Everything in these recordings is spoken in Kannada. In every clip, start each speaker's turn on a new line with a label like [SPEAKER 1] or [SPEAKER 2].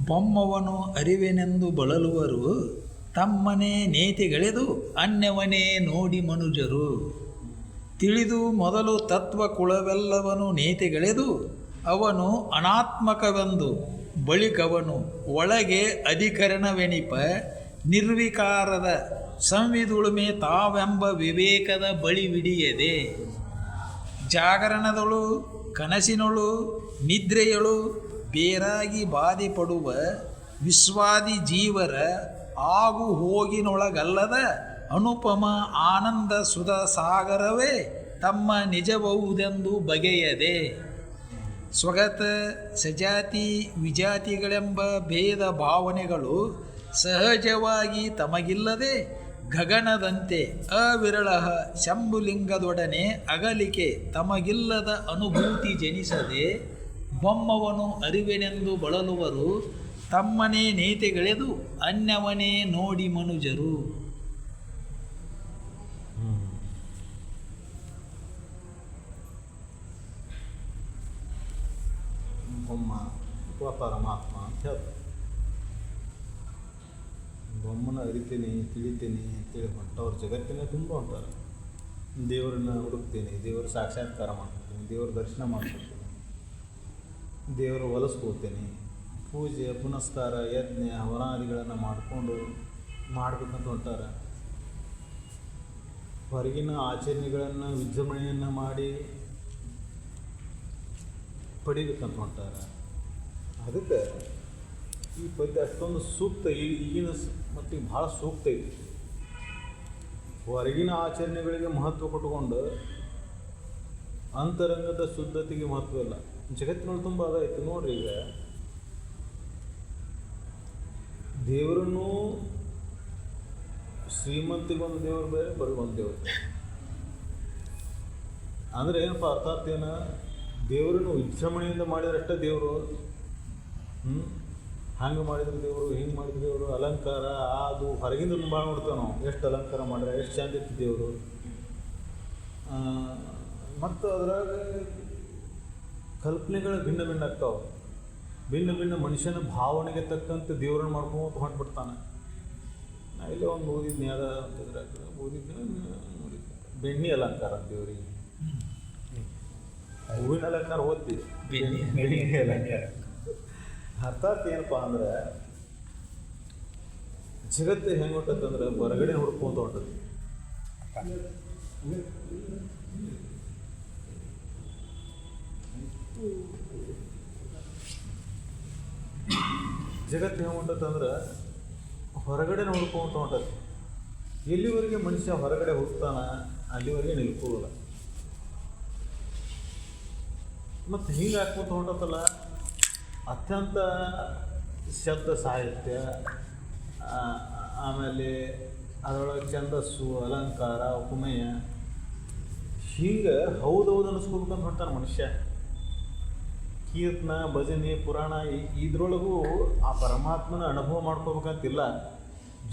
[SPEAKER 1] ಬೊಮ್ಮವನು ಅರಿವೆನೆಂದು ಬಳಲುವರು, ತಮ್ಮನೇ ನೇತಿಗಳೆದು ಅನ್ಯವನೇ ನೋಡಿ ಮನುಜರು. ತಿಳಿದು ಮೊದಲು ತತ್ವ ಕುಳವೆಲ್ಲವನು ನೇತಿಗಳೆದು, ಅವನು ಅನಾತ್ಮಕವೆಂದು ಬಳಿಕವನು ಒಳಗೆ ಅಧಿಕರಣವೆನಿಪ. ನಿರ್ವಿಕಾರದ ಸಂವಿದುಳುಮೆ ತಾವೆಂಬ ವಿವೇಕದ ಬಳಿವಿಡಿಯದೆ, ಜಾಗರಣದಳು ಕನಸಿನಳು ನಿದ್ರೆಯಳು ಬೇರಾಗಿ ಬಾಧೆಪಡುವ ವಿಶ್ವಾದಿ ಜೀವರ ಆಗು ಹೋಗಿನೊಳಗಲ್ಲದ ಅನುಪಮ ಆನಂದ ಸುಧ ಸಾಗರವೇ ತಮ್ಮ ನಿಜಬಹುದೆಂದು ಬಗೆಯದೆ. ಸ್ವಗತ ಸಜಾತಿ ವಿಜಾತಿಗಳೆಂಬ ಭೇದ ಭಾವನೆಗಳು ಸಹಜವಾಗಿ ತಮಗಿಲ್ಲದೆ, ಗಗನದಂತೆ ಅವಿರಳ ಶಂಭುಲಿಂಗದೊಡನೆ ಅಗಲಿಕೆ ತಮಗಿಲ್ಲದ ಅನುಭೂತಿ ಜನಿಸದೆ, ಬೊಮ್ಮವನು ಅರಿವೆನೆಂದು ಬಳಲುವರು, ತಮ್ಮನೇ ನೇತಿಗಳೆದು ಅನ್ಯವನೇ ನೋಡಿ ಮನುಜರು.
[SPEAKER 2] ಬೊಮ್ಮ ಅಥವಾ ಪರಮಾತ್ಮ ಅಂತ ಹೇಳ್ತಾರೆ. ಬೊಮ್ಮನ ಅರಿತೀನಿ ತಿಳಿತೀನಿ ಅಂತೇಳಿ ಹೊಂಟವ್ರು ಜಗತ್ತಿನ ತುಂಬ ಹೊಂಟಾರೆ. ದೇವರನ್ನ ಹುಡುಕ್ತೀನಿ, ದೇವರು ಸಾಕ್ಷಾತ್ಕಾರ ಮಾಡ್ಕೊತೀನಿ, ದೇವ್ರ ದರ್ಶನ ಮಾಡ್ಕೊತೀನಿ, ದೇವರು ಹೊಲಸ್ಕೋತೀನಿ, ಪೂಜೆ ಪುನಸ್ಕಾರ ಯಜ್ಞ ಹವನಾದಿಗಳನ್ನು ಮಾಡಿಕೊಂಡು ಮಾಡಬೇಕಂತ ಹೊಂಟಾರೆ. ಹೊರಗಿನ ಆಚರಣೆಗಳನ್ನು ವಿಜೃಂಭಣೆಯನ್ನು ಮಾಡಿ ಪಡಿಬೇಕಂತ ಹೊಂಟಾರೆ. ಅದಕ್ಕೆ ಈ ಪದ್ಯ ಅಷ್ಟೊಂದು ಸೂಕ್ತ, ಈಗಿನ ಮಟ್ಟಿಗೆ ಭಾಳ ಸೂಕ್ತ ಐತಿ. ಹೊರಗಿನ ಆಚರಣೆಗಳಿಗೆ ಮಹತ್ವ ಕೊಟ್ಟುಕೊಂಡು ಅಂತರಂಗದ ಶುದ್ಧತೆಗೆ ಮಹತ್ವ ಇಲ್ಲ. ಜಗತ್ತಿನಲ್ಲಿ ತುಂಬ ಅದಾಯ್ತು ನೋಡ್ರಿ. ಈಗ ದೇವರನ್ನು ಶ್ರೀಮಂತಿಗೊಂದು ದೇವರು ಬೇರೆ, ಬರಿಗೊಂದು ದೇವರು. ಅಂದರೆ ಏನಪ್ಪ ಅರ್ಥಾತ್ ಏನ, ದೇವರನ್ನು ವಿಜೃಂಭಣೆಯಿಂದ ಮಾಡಿದ್ರಷ್ಟೇ ದೇವರು. ಹಂಗೆ ಮಾಡಿದ್ರೆ ದೇವರು, ಹಿಂಗೆ ಮಾಡಿದ್ರೆ ದೇವರು, ಅಲಂಕಾರ ಅದು ಹೊರಗಿಂದ ಭಾಳ ನೋಡ್ತೇವೆ ನಾವು. ಎಷ್ಟು ಅಲಂಕಾರ ಮಾಡ್ರೆ ಎಷ್ಟು ಚಂದ ಇತ್ತು ದೇವರು. ಮತ್ತು ಅದರಾಗ ಕಲ್ಪನೆಗಳು ಭಿನ್ನ ಭಿನ್ನ ಆಗ್ತಾವೆ. ಭಿನ್ನ ಭಿನ್ನ ಮನುಷ್ಯನ ಭಾವನೆಗೆ ತಕ್ಕಂತೆ ದೇವ್ರನ್ನ ಮಾಡ್ಕೊಂಡು ಹೊಂಟ್ಬಿಡ್ತಾನೆ. ನಾ ಇಲ್ಲೇ ಒಂದು ಓದಿದ್ನಿ, ಅದ ಅಂತಂದ್ರೆ ಓದಿದ್ನಿ ನೋಡಿದ್ನಿ, ಬೆಣ್ಣೆ ಅಲಂಕಾರ ದೇವ್ರಿಗೆ. ಹೂವಿನ ಅಲಂಕಾರ ಓದ್ತೀವಿ, ಬೆಣ್ಣೆ ಅಲಂಕಾರ. ಅರ್ಥಾತ್ ಏನಪ್ಪ ಅಂದ್ರೆ, ಜಗತ್ತು ಹೆಂಗೆ ಹೊಂಟತ್ತಂದ್ರೆ ಹೊರಗಡೆ ಹುಡ್ಕೊಂತ ಹೊಂಟತಿ. ಜಗತ್ತು ಹೆಂಗೆ ಹೊಂಟತ್ತಂದ್ರೆ ಹೊರಗಡೆ ನೋಡ್ಕೊಂತ ಹೊಂಟತಿ. ಎಲ್ಲಿವರೆಗೆ ಮನುಷ್ಯ ಹೊರಗಡೆ ಹೋಗ್ತಾನ ಅಲ್ಲಿವರೆಗೆ ನಿಲ್ಕೊಳ್ಳಲ್ಲ. ಮತ್ತು ಹೀಗೆ ಹಾಕ್ಕೊಂತ ಹೊಂಟತ್ತಲ್ಲ, ಅತ್ಯಂತ ಶಬ್ದ ಸಾಹಿತ್ಯ, ಆಮೇಲೆ ಅದರೊಳಗೆ ಛಂದಸ್ಸು, ಅಲಂಕಾರ, ಉಪಮೇಯ, ಹೀಗೆ ಹೌದೌದು ಅನ್ನಿಸ್ಕೋಬೇಕಂತ ಹೊಂಟಾನ ಮನುಷ್ಯ. ಕೀರ್ತನ, ಭಜನೆ, ಪುರಾಣ ಇದ್ರೊಳಗೂ ಆ ಪರಮಾತ್ಮನ ಅನುಭವ ಮಾಡ್ಕೋಬೇಕಂತಿಲ್ಲ.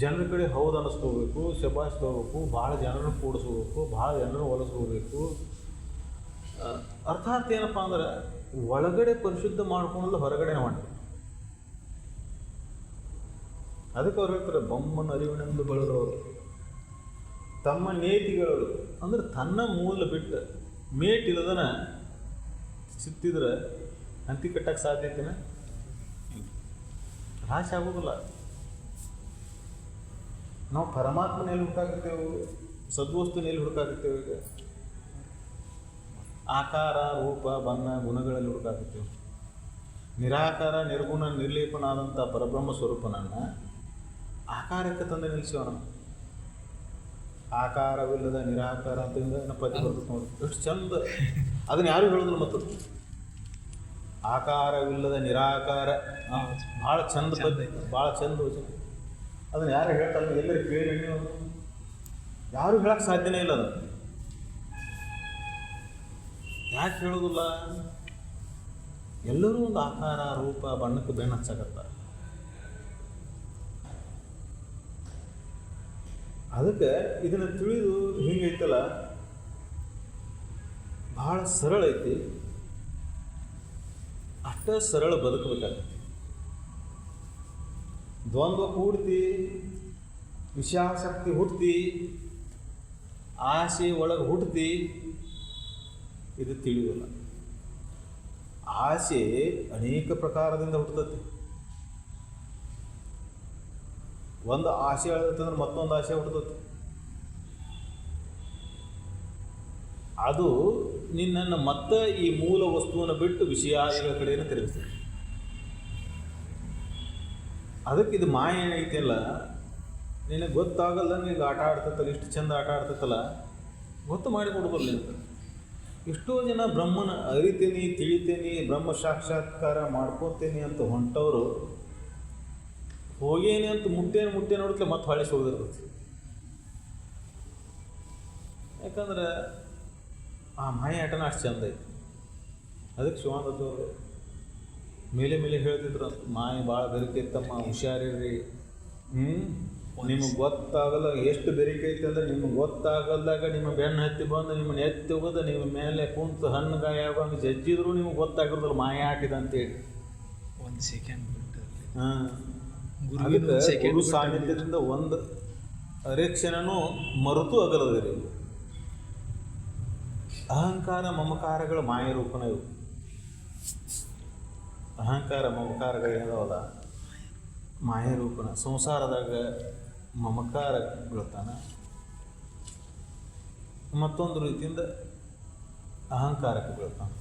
[SPEAKER 2] ಜನರ ಕಡೆ ಹೌದು ಅನ್ನಿಸ್ಕೋಬೇಕು, ಶಬಾಯಿಸ್ಕೋಬೇಕು, ಭಾಳ ಜನರನ್ನು ಕೂಡಿಸ್ಕೋಬೇಕು, ಭಾಳ ಜನರನ್ನು ಹೊಲಿಸ್ಕೋಬೇಕು. ಅರ್ಥಾತ್ ಏನಪ್ಪ ಅಂದ್ರೆ, ಒಳಗಡೆ ಪರಿಶುದ್ಧ ಮಾಡ್ಕೊಳ್ಳೋದು ಹೊರಗಡೆ ಮಾಡಿ. ಅದಕ್ಕೆ ಅವ್ರು ಹೇಳ್ತಾರೆ, ಬೊಮ್ಮನ ಅರಿವಿನೆಂದು ಬಳಲುವರು ತಮ್ಮ ನೇತಿಗಳು. ಅಂದ್ರೆ ತನ್ನ ಮೂಲ ಬಿಟ್ಟು ಮೇಟಿಲ್ಲದನ ಸಿಕ್ತಿದ್ರೆ ಅಂತಿ ಕಟ್ಟಕ್ಕೆ ಸಾಧ್ಯತೆನ ರಾಶಿ ಆಗೋದಿಲ್ಲ. ನಾವು ಪರಮಾತ್ಮನ ಎಲ್ಲಿ ಹುಡುಕಾಕತ್ತೇವೆ, ಸದ್ವಸ್ತುನ ಎಲ್ಲಿ ಹುಡುಕಾಕತ್ತೇವೆ? ಈಗ ಆಕಾರ, ರೂಪ, ಬಣ್ಣ, ಗುಣಗಳಲ್ಲಿ ಹುಡುಕಾಕತ್ತೇವೆ. ನಿರಾಕಾರ, ನಿರ್ಗುಣ, ನಿರ್ಲೇಪನಾದಂಥ ಪರಬ್ರಹ್ಮ ಸ್ವರೂಪನನ್ನು ಆಕಾರಕ್ಕೆ ತಂದು ನಿಲ್ಲಿಸೋಣ. ಆಕಾರವಿಲ್ಲದ ನಿರಾಕಾರ ಅಂತ ಪದ್ಯ ಬರ್ತದೆ ನೋಡಿ, ಎಷ್ಟು ಚಂದ. ಅದನ್ನು ಯಾರು ಹೇಳೋದಿಲ್ಲ. ಮತ್ತು ಆಕಾರವಿಲ್ಲದ ನಿರಾಕಾರ ಭಾಳ ಚಂದ ಪದ್ಯ, ಭಾಳ ಚಂದ ವಚನ. ಅದನ್ನು ಯಾರು ಹೇಳ್ತಾರ? ಎಲ್ಲರೂ ಕೇಳಿ ನೀವು, ಯಾರು ಹೇಳಕ್ಕೆ ಸಾಧ್ಯನೇ ಇಲ್ಲ. ಅದು ಯಾಕೆ ಹೇಳೋದಿಲ್ಲ? ಎಲ್ಲರೂ ಒಂದು ಆಕಾರ, ರೂಪ, ಬಣ್ಣಕ್ಕೆ ಬೆನ್ನು ಹಚ್ಚಾಕತ್ತಾರೆ. ಅದಕ್ಕೆ ಇದನ್ನು ತಿಳಿದು ಹಿಂಗೈತಲ್ಲ, ಭಾಳ ಸರಳ ಐತಿ. ಅಷ್ಟೇ ಸರಳ ಬದುಕಬೇಕಾಗತ್ತೆ. ದ್ವಂದ್ವ ಕೂಡ್ತಿ, ವಿಷಯಾಸಕ್ತಿ ಹುಟ್ತಿ, ಆಸೆ ಒಳಗೆ ಹುಟ್ತಿ, ಇದು ತಿಳಿಯೋಲ್ಲ. ಆಸೆ ಅನೇಕ ಪ್ರಕಾರದಿಂದ ಹುಟ್ಟುತ್ತೆ. ಒಂದು ಆಸೆ ಹೇಳ್ತಂದ್ರೆ ಮತ್ತೊಂದು ಆಸೆ ಹುಟ್ಟುತ್ತೆ. ಅದು ನಿನ್ನನ್ನು ಮತ್ತೆ ಈ ಮೂಲ ವಸ್ತುವನ್ನು ಬಿಟ್ಟು ವಿಷಯಾದಿಗಳ ಕಡೆಯನ್ನು ತಿರುಗಿಸ್ತದೆ. ಅದಕ್ಕೆ ಇದು ಮಾಯ ಏನೈತಿಲ್ಲ, ನಿನಗೆ ಗೊತ್ತಾಗಲ್ಲ. ನಿನಗೆ ಆಟ ಆಡ್ತೈತಲ್ಲ, ಇಷ್ಟು ಚಂದ ಆಟ ಆಡ್ತೈತಲ್ಲ, ಗೊತ್ತು ಮಾಡಿ ಕೊಡ್ಬಲ್ಲ ಅಂತ. ಎಷ್ಟೋ ಜನ ಬ್ರಹ್ಮನ ಅರಿತೀನಿ, ತಿಳಿತೀನಿ, ಬ್ರಹ್ಮ ಸಾಕ್ಷಾತ್ಕಾರ ಮಾಡ್ಕೋತೀನಿ ಅಂತ ಹೊಂಟವರು ಹೋಗೇನೆ ಅಂತ ಮುಟ್ಟೆ ನೋಡಿದ್ರೆ ಮತ್ತೆ ಹೊಳಿಸಿ ಹೋಗಿರ್ತೈತಿ. ಯಾಕಂದ್ರೆ ಆ ಮಾಯ ಆಟನ ಅಷ್ಟು ಚಂದ ಐತಿ. ಅದಕ್ಕೆ ಶಿವಾನಂದವರು ಮೇಲೆ ಹೇಳ್ತಿದ್ರು, ಮಾಯ ಭಾಳ ಬೆರಕೆ ಇತ್ತಮ್ಮ, ಹುಷಾರಿರ್ರಿ. ನಿಮಗೆ ಗೊತ್ತಾಗಲ್ಲ ಎಷ್ಟು ಬೆರಕೆ ಐತೆ ಅಂದ್ರೆ, ನಿಮಗೆ ಗೊತ್ತಾಗಲ್ದಾಗ ನಿಮ್ಮ ಬೆನ್ನು ಹತ್ತಿ ಬಂದು ನಿಮ್ಮನ್ನ ಎತ್ತಿ ಹೋಗೋದು, ನಿಮ್ಮ ಮೇಲೆ ಕುಂತು ಹಣ್ಣು ಗಾಯ ಆಗೋಂಗೆ ಜಜ್ಜಿದ್ರು ನಿಮಗೆ ಗೊತ್ತಾಗಿರೋದಿಲ್ಲ ಮಾಯ ಆಟಿದೆ ಅಂತೇಳಿ.
[SPEAKER 1] ಒಂದು ಸೆಕೆಂಡ್ ಬಿಟ್ಟು
[SPEAKER 2] ಅದಕ್ಕೆ ಗುರು ಸಾನ್ನಿಧ್ಯದಿಂದ ಒಂದು ಅರೆಕ್ಷಣನೂ ಮರೆತು ಅಗಲದಿರಿ. ಅಹಂಕಾರ ಮಮಕಾರಗಳ ಮಾಯ ರೂಪನ ಇವು. ಅಹಂಕಾರ ಮಮಕಾರಗಳು ಏನವಲ್ಲ ಮಾಯ ರೂಪನ. ಸಂಸಾರದಾಗ ಮಮಕಾರ ಬೀಳ್ತಾನ, ಮತ್ತೊಂದು ರೀತಿಯಿಂದ ಅಹಂಕಾರಕ್ಕೆ ಬೀಳ್ತಾನ.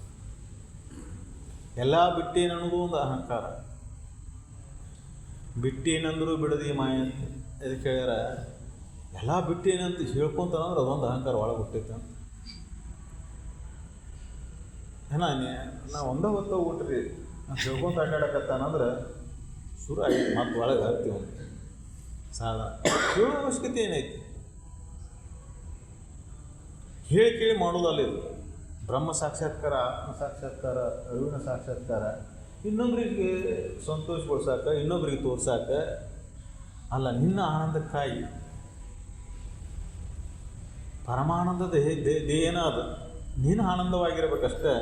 [SPEAKER 2] ಎಲ್ಲ ಬಿಟ್ಟೇನನ್ನೋದು ಒಂದು ಅಹಂಕಾರ. ಬಿಟ್ಟೇನಂದರೂ ಬಿಡದಿ ಮಾಯ ಅಂತ ಅದಕ್ಕೆ ಹೇಳ್ಯಾರ. ಎಲ್ಲ ಬಿಟ್ಟೇನಂತ ಹೇಳ್ಕೊಂತಾನಂದ್ರೆ ಅದೊಂದು ಅಹಂಕಾರ ಒಳಗೆ ಹುಟ್ಟೈತೆ ಅಂತ. ನಾ ಒಂದೇ ಹೊತ್ತ ಊಟ್ರಿ ಅಂತ ಹೇಳ್ಕೊಂತ ಆಟಾಡಕತ್ತಾನಂದ್ರೆ ಶುರು ಆಯ್ತು, ಮತ್ತೆ ಒಳಗೆ ಹಾಕ್ತೀವಿ ಒಂದು ಸಾಧಾರಣ. ಹೇಳೋ ಅವಶ್ಯಕತೆ ಏನೈತಿ? ಹೇಳಿ ಕೇಳಿ ಮಾಡೋದಲ್ಲ ಇದು. ಬ್ರಹ್ಮ ಸಾಕ್ಷಾತ್ಕಾರ, ಆತ್ಮ ಸಾಕ್ಷಾತ್ಕಾರ, ಅರಿವಿನ ಸಾಕ್ಷಾತ್ಕಾರ ಇನ್ನೊಬ್ರಿಗೆ ಸಂತೋಷಗೊಳ್ಸಾಕ, ಇನ್ನೊಬ್ರಿಗೆ ತೋರ್ಸಾಕ ಅಲ್ಲ, ನಿನ್ನ ಆನಂದಕ್ಕಾಗಿ. ಪರಮಾನಂದದ ದೇಹನ ಅದು, ನೀನು ಆನಂದವಾಗಿರ್ಬೇಕಷ್ಟೆ.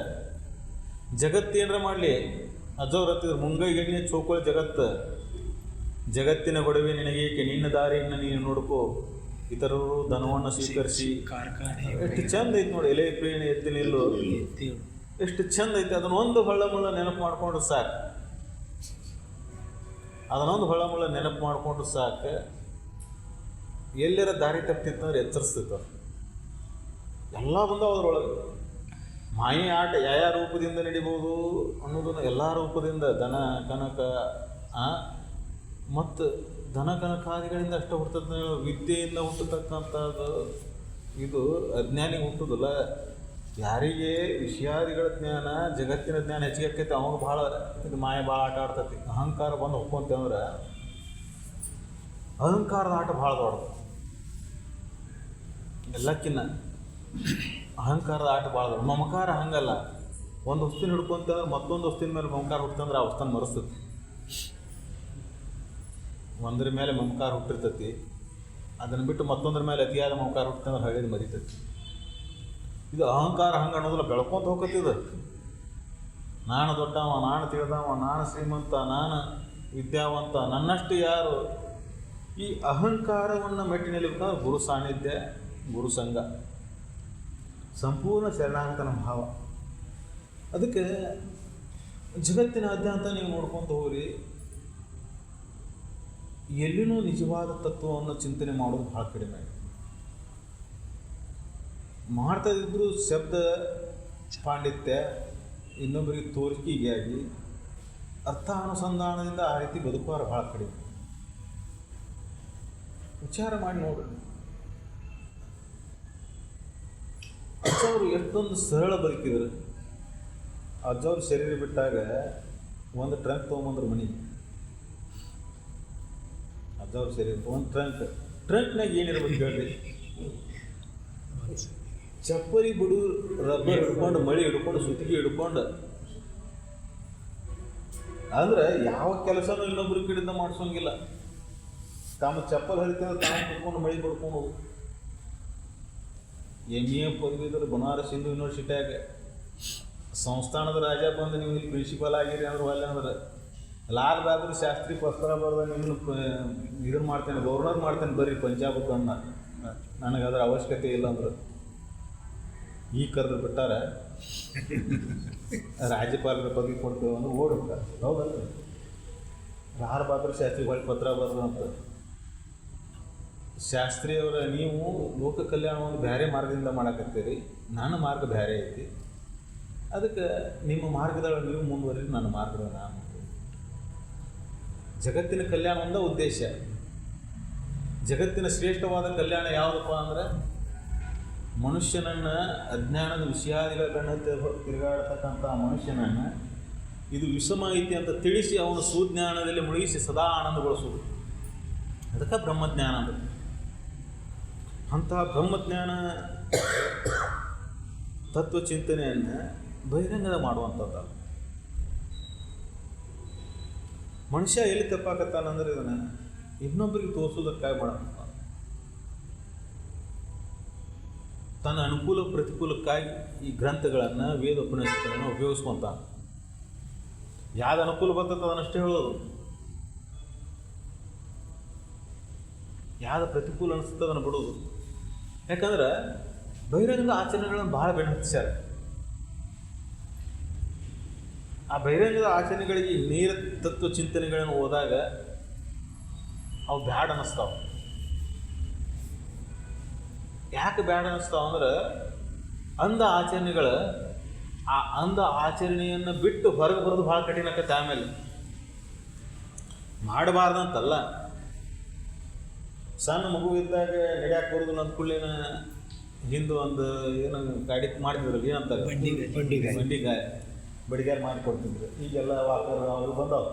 [SPEAKER 2] ಜಗತ್ತೇನರ ಮಾಡಲಿ, ಅಜ್ಜವ್ರು ಹತ್ತಿದ್ರು ಮುಂಗೈ ಎಣ್ಣೆ ಚೋಕೊಳ್ಳಿ ಜಗತ್ತಿನ ಗೊಡವೆ ನಿನಗೇಕೆ, ನಿನ್ನ ದಾರಿಯನ್ನು ನೀನು ನೋಡ್ಕೋ, ಇತರರು ಧನವನ್ನು ಸ್ವೀಕರಿಸಿ. ಎಷ್ಟು ಚಂದ ಐತಿ ನೋಡಿ, ಎಲೆ ಪ್ರೇಣಿ ಎತ್ತಿ ನಿಲ್ಲು, ಎಷ್ಟು ಚಂದ ಐತಿ. ಅದನ್ನೊಂದು ಹೊಳ್ಳಮುಳ್ಳ ನೆನಪು ಮಾಡಿಕೊಂಡ್ರೆ ಸಾಕು. ಅದನ್ನೊಂದು ಹೊಳ್ಳಮುಳ್ಳ ನೆನಪು ಮಾಡಿಕೊಂಡ್ರೆ ಸಾಕು. ಎಲ್ಲರ ದಾರಿ ತಪ್ಪಿತ್ತಂದ್ರೆ ಎಚ್ಚರಿಸ್ತೈತೆ. ಎಲ್ಲ ಬಂದವು ಅದರೊಳಗೆ. ಮಾಯೆ ಆಟ ಯಾವ ರೂಪದಿಂದ ನಡಿಬೋದು ಅನ್ನೋದನ್ನು ಎಲ್ಲ ರೂಪದಿಂದ, ದನ ಕನಕ ಮತ್ತು ದನ ಕನಕಾದಿಗಳಿಂದ ಅಷ್ಟೇ ಹುಟ್ಟುತ್ತೆ. ವಿದ್ಯೆಯಿಂದ ಹುಟ್ಟತಕ್ಕಂಥದ್ದು ಇದು ಅಜ್ಞಾನಿಗೆ ಹುಟ್ಟುದಿಲ್ಲ. ಯಾರಿಗೆ ವಿಷಯಾದಿಗಳ ಜ್ಞಾನ, ಜಗತ್ತಿನ ಜ್ಞಾನ ಹೆಚ್ಚಿಗೆ ಆಕೈತೆ ಅವಾಗ ಭಾಳ ಇದು ಮಾಯ ಭಾಳ ಆಟ ಆಡ್ತೈತಿ. ಅಹಂಕಾರ ಬಂದು ಹೊಕ್ಕೊಂತಂದ್ರೆ ಅಹಂಕಾರದ ಆಟ ಭಾಳ ದೊಡ್ಡದು. ಎಲ್ಲಕ್ಕಿನ್ನ ಅಹಂಕಾರದ ಆಟ ಭಾಳ ದೊಡ್ಡ. ಮಮಕಾರ ಹಂಗಲ್ಲ. ಒಂದು ವಸ್ತುನ ಹಿಡ್ಕೊಂತಂದ್ರೆ ಮತ್ತೊಂದು ವಸ್ತುವಿನ ಮೇಲೆ ಮಮಕಾರ ಹುಟ್ಟಂದ್ರೆ ಆ ವಸ್ತುನ ಮರೆಸ್ತೈತಿ. ಒಂದ್ರ ಮೇಲೆ ಮಮಕಾರ ಹುಟ್ಟಿರ್ತೈತಿ, ಅದನ್ನು ಬಿಟ್ಟು ಮತ್ತೊಂದ್ರ ಮೇಲೆ ಅತಿಯಾದ ಮಮಕಾರ ಹುಟ್ಟಂದ್ರೆ ಹಳೇದು ಮರಿತೈತಿ. ಇದು ಅಹಂಕಾರ ಹಂಗೆ ಅನ್ನೋದಿಲ್ಲ, ಬೆಳ್ಕೊಂತ ಹೋಗತ್ತಿದ. ನಾನು ದೊಡ್ಡವ, ನಾನು ತಿಳಿದವ, ನಾನು ಶ್ರೀಮಂತ, ನಾನು ವಿದ್ಯಾವಂತ, ನನ್ನಷ್ಟು ಯಾರು. ಈ ಅಹಂಕಾರವನ್ನು ಮೆಟ್ಟಿನಿಲ್ಲಬೇಕಾದ್ರೆ ಗುರು ಸಾನ್ನಿಧ್ಯ, ಗುರು ಸಂಘ, ಸಂಪೂರ್ಣ ಶರಣಾಗತನ ಭಾವ. ಅದಕ್ಕೆ ಜಗತ್ತಿನಾದ್ಯಂತ ನೀವು ನೋಡ್ಕೊತ ಹೋಗ್ರಿ, ಎಲ್ಲಿನೂ ನಿಜವಾದ ತತ್ವವನ್ನು ಚಿಂತನೆ ಮಾಡೋದು ಭಾಳ ಕಡಿಮೆ. ಮಾಡ್ತಾ ಇದ್ದರೂ ಶಬ್ದ ಪಾಂಡಿತ್ಯ, ಇನ್ನೊಬ್ಬರಿಗೆ ತೋರಿಕೆಗಾಗಿ ಅರ್ಥಾನುಸಂಧಾನದಿಂದ ಆ ರೀತಿ ಬದುಕುವಾರ ಭಾಳ ಕಡಿಮೆ. ವಿಚಾರ ಮಾಡಿ ನೋಡ್ರಿ, ಅಜ್ಜವರು ಎಷ್ಟೊಂದು ಸರಳ ಬದುಕಿದ್ರು. ಅಜ್ಜವ್ರ ಶರೀರ ಬಿಟ್ಟಾಗ ಒಂದು ಟ್ರಂಕ್ ತೊಗೊಂಬಂದ್ರು ಮನೆಗೆ. ಅಜ್ಜವ್ರ ಶರೀರ ಒಂದು ಟ್ರಂಕ್ನಾಗ ಏನಿರ್ಬೇಕು ಹೇಳ್ರಿ? ಚಪ್ಪಲಿ ಬಿಡು, ರಬ್ಬರ್ ಹಿಡ್ಕೊಂಡು, ಮಳಿ ಹಿಡ್ಕೊಂಡು, ಸುತ್ತಿಗೆ ಹಿಡ್ಕೊಂಡು, ಅಂದ್ರೆ ಯಾವ ಕೆಲಸನೂ ಇನ್ನೊಬ್ರ ಕಡೆಯಿಂದ ಮಾಡಿಸೋಂಗಿಲ್ಲ. ತಮ್ಮ ಚಪ್ಪಲ್ ಹರಿತಂದ್ರೆ ತಾವು ಕುತ್ಕೊಂಡು ಮಳಿ ಬಿಡ್ಕೊಂಡು ಹೋಗು. MA ಪದವೀಧರ ಬನಾರಸ್ ಹಿಂದೂ ಯೂನಿವರ್ಸಿಟಿಯಾಗ ಸಂಸ್ಥಾನದ ರಾಜ ಬಂದು ನೀವು ಇಲ್ಲಿ ಪ್ರಿನ್ಸಿಪಲ್ ಆಗಿರಿ ಅಂದ್ರೆ ಒಳ್ಳೆ ಅಂದ್ರೆ ಲಾಲ್ ಬಹದ್ದೂರ್ ಶಾಸ್ತ್ರಿ ಪತ್ರ ಬರೆದ ನಿಮ್ಮನ್ನು ಇದನ್ನು ಮಾಡ್ತೇನೆ, ಗೌರ್ನರ್ ಮಾಡ್ತೇನೆ ಬರ್ರಿ ಪಂಜಾಬಕ್ಕೆ ಅನ್ನ. ನನಗೆ ಅದರ ಅವಶ್ಯಕತೆ ಇಲ್ಲ ಅಂದ್ರೆ ಈಗ ಕರೆದು ಬಿಟ್ಟಾರ ರಾಜ್ಯಪಾಲರ ಪದವಿ ಕೊಡ್ತೇವೆ ಅಂದ್ರೆ ಓಡ್ಬಿಟ್ಟಾರೆ. ಹೌದಲ್ಲ, ಲಾಲ್ ಬಹದ್ದೂರ್ ಶಾಸ್ತ್ರಿ ಹೊಳ್ಳಿ ಪತ್ರ ಬರೆದು ಅಂತ. ಶಾಸ್ತ್ರಿಯವರ ನೀವು ಲೋಕ ಕಲ್ಯಾಣವನ್ನು ಬೇರೆ ಮಾರ್ಗದಿಂದ ಮಾಡಕತ್ತೀರಿ, ನನ್ನ ಮಾರ್ಗ ಬೇರೆ ಐತಿ, ಅದಕ್ಕೆ ನಿಮ್ಮ ಮಾರ್ಗದೊಳಗೆ ನೀವು ಮುಂದುವರಿ, ನನ್ನ ಮಾರ್ಗದೊಳಗೆ ನಾನು. ಜಗತ್ತಿನ ಕಲ್ಯಾಣ ಒಂದ ಉದ್ದೇಶ. ಜಗತ್ತಿನ ಶ್ರೇಷ್ಠವಾದ ಕಲ್ಯಾಣ ಯಾವುದಪ್ಪ ಅಂದ್ರೆ ಮನುಷ್ಯನನ್ನು ಅಜ್ಞಾನದ ವಿಷಯಾದಿಗಳನ್ನ ತಿರುಗಾಡ್ತಕ್ಕಂಥ ಮನುಷ್ಯನನ್ನು ಇದು ವಿಷಮ ಐತಿ ಅಂತ ತಿಳಿಸಿ ಅವನು ಸುಜ್ಞಾನದಲ್ಲಿ ಮುಳುಗಿಸಿ ಸದಾ ಆನಂದಗೊಳಿಸುವುದು. ಅದಕ್ಕೆ ಬ್ರಹ್ಮಜ್ಞಾನ ಅಂದ್ರೆ. ಅಂತಹ ಬ್ರಹ್ಮಜ್ಞಾನ ತತ್ವಚಿಂತನೆಯನ್ನು ಬಹಿರಂಗದ ಮಾಡುವಂಥದ್ದು. ಮನುಷ್ಯ ಎಲ್ಲಿ ತಪ್ಪಾಕತ್ತಾನಂದ್ರೆ ಇದನ್ನು ಇನ್ನೊಬ್ಬರಿಗೆ ತೋರಿಸೋದಕ್ಕಾಗಿ ಮಾಡೋಣ. ತನ್ನ ಅನುಕೂಲ ಪ್ರತಿಕೂಲಕ್ಕಾಗಿ ಈ ಗ್ರಂಥಗಳನ್ನು ವೇದ ಉಪನಿಷತ್ತುಗಳನ್ನು ಉಪಯೋಗಿಸ್ಕೊತಾನೆ. ಯಾವ್ದು ಅನುಕೂಲ ಬರ್ತದೆ ಅದನ್ನಷ್ಟೇ ಹೇಳೋದು, ಯಾವ್ದು ಪ್ರತಿಕೂಲ ಅನಿಸ್ತದೆ ಅದನ್ನು ಬಿಡೋದು. ಯಾಕಂದ್ರೆ ಬಹಿರಂಗ ಆಚರಣೆಗಳನ್ನು ಭಾಳ ಬೆನ್ನತ್ತಿಸ್ಯಾರ. ಆ ಬಹಿರಂಗದ ಆಚರಣೆಗಳಿಗೆ ನೇರ ತತ್ವ ಚಿಂತನೆಗಳನ್ನು ಹೋದಾಗ ಅವು ಬ್ಯಾಡ ಅನ್ನಿಸ್ತಾವೆ. ಯಾಕೆ ಬ್ಯಾಡ ಅನ್ನಿಸ್ತಾವ ಅಂದ್ರೆ ಅಂಧ ಆಚರಣೆಗಳು ಆ ಅಂಧ ಆಚರಣೆಯನ್ನು ಬಿಟ್ಟು ಹೊರಗೆ ಬರೋದು ಭಾಳ ಕಠಿಣ ಆಕತ್ತೆ. ಆಮೇಲೆ ಮಾಡಬಾರ್ದಂತಲ್ಲ, ಸಣ್ಣ ಮಗು ಇದ್ದಾಗ ನಡ್ಯಾಕೆ ಬರೋದು ಅಂದ ಕೂಡಲೇನ ಹಿಂದೆ ಒಂದು ಏನು ಗಾಡಿ ಮಾಡಿದ್ರು, ಏನಂತಾರೆ ಬಂಡಿಗಾಯ ಬಡಿಗಾರ ಮಾಡಿ ಕೊಡ್ತಿದ್ರು. ಈಗೆಲ್ಲ ವಾಕರ್ ಅವರು ಬಂದವು.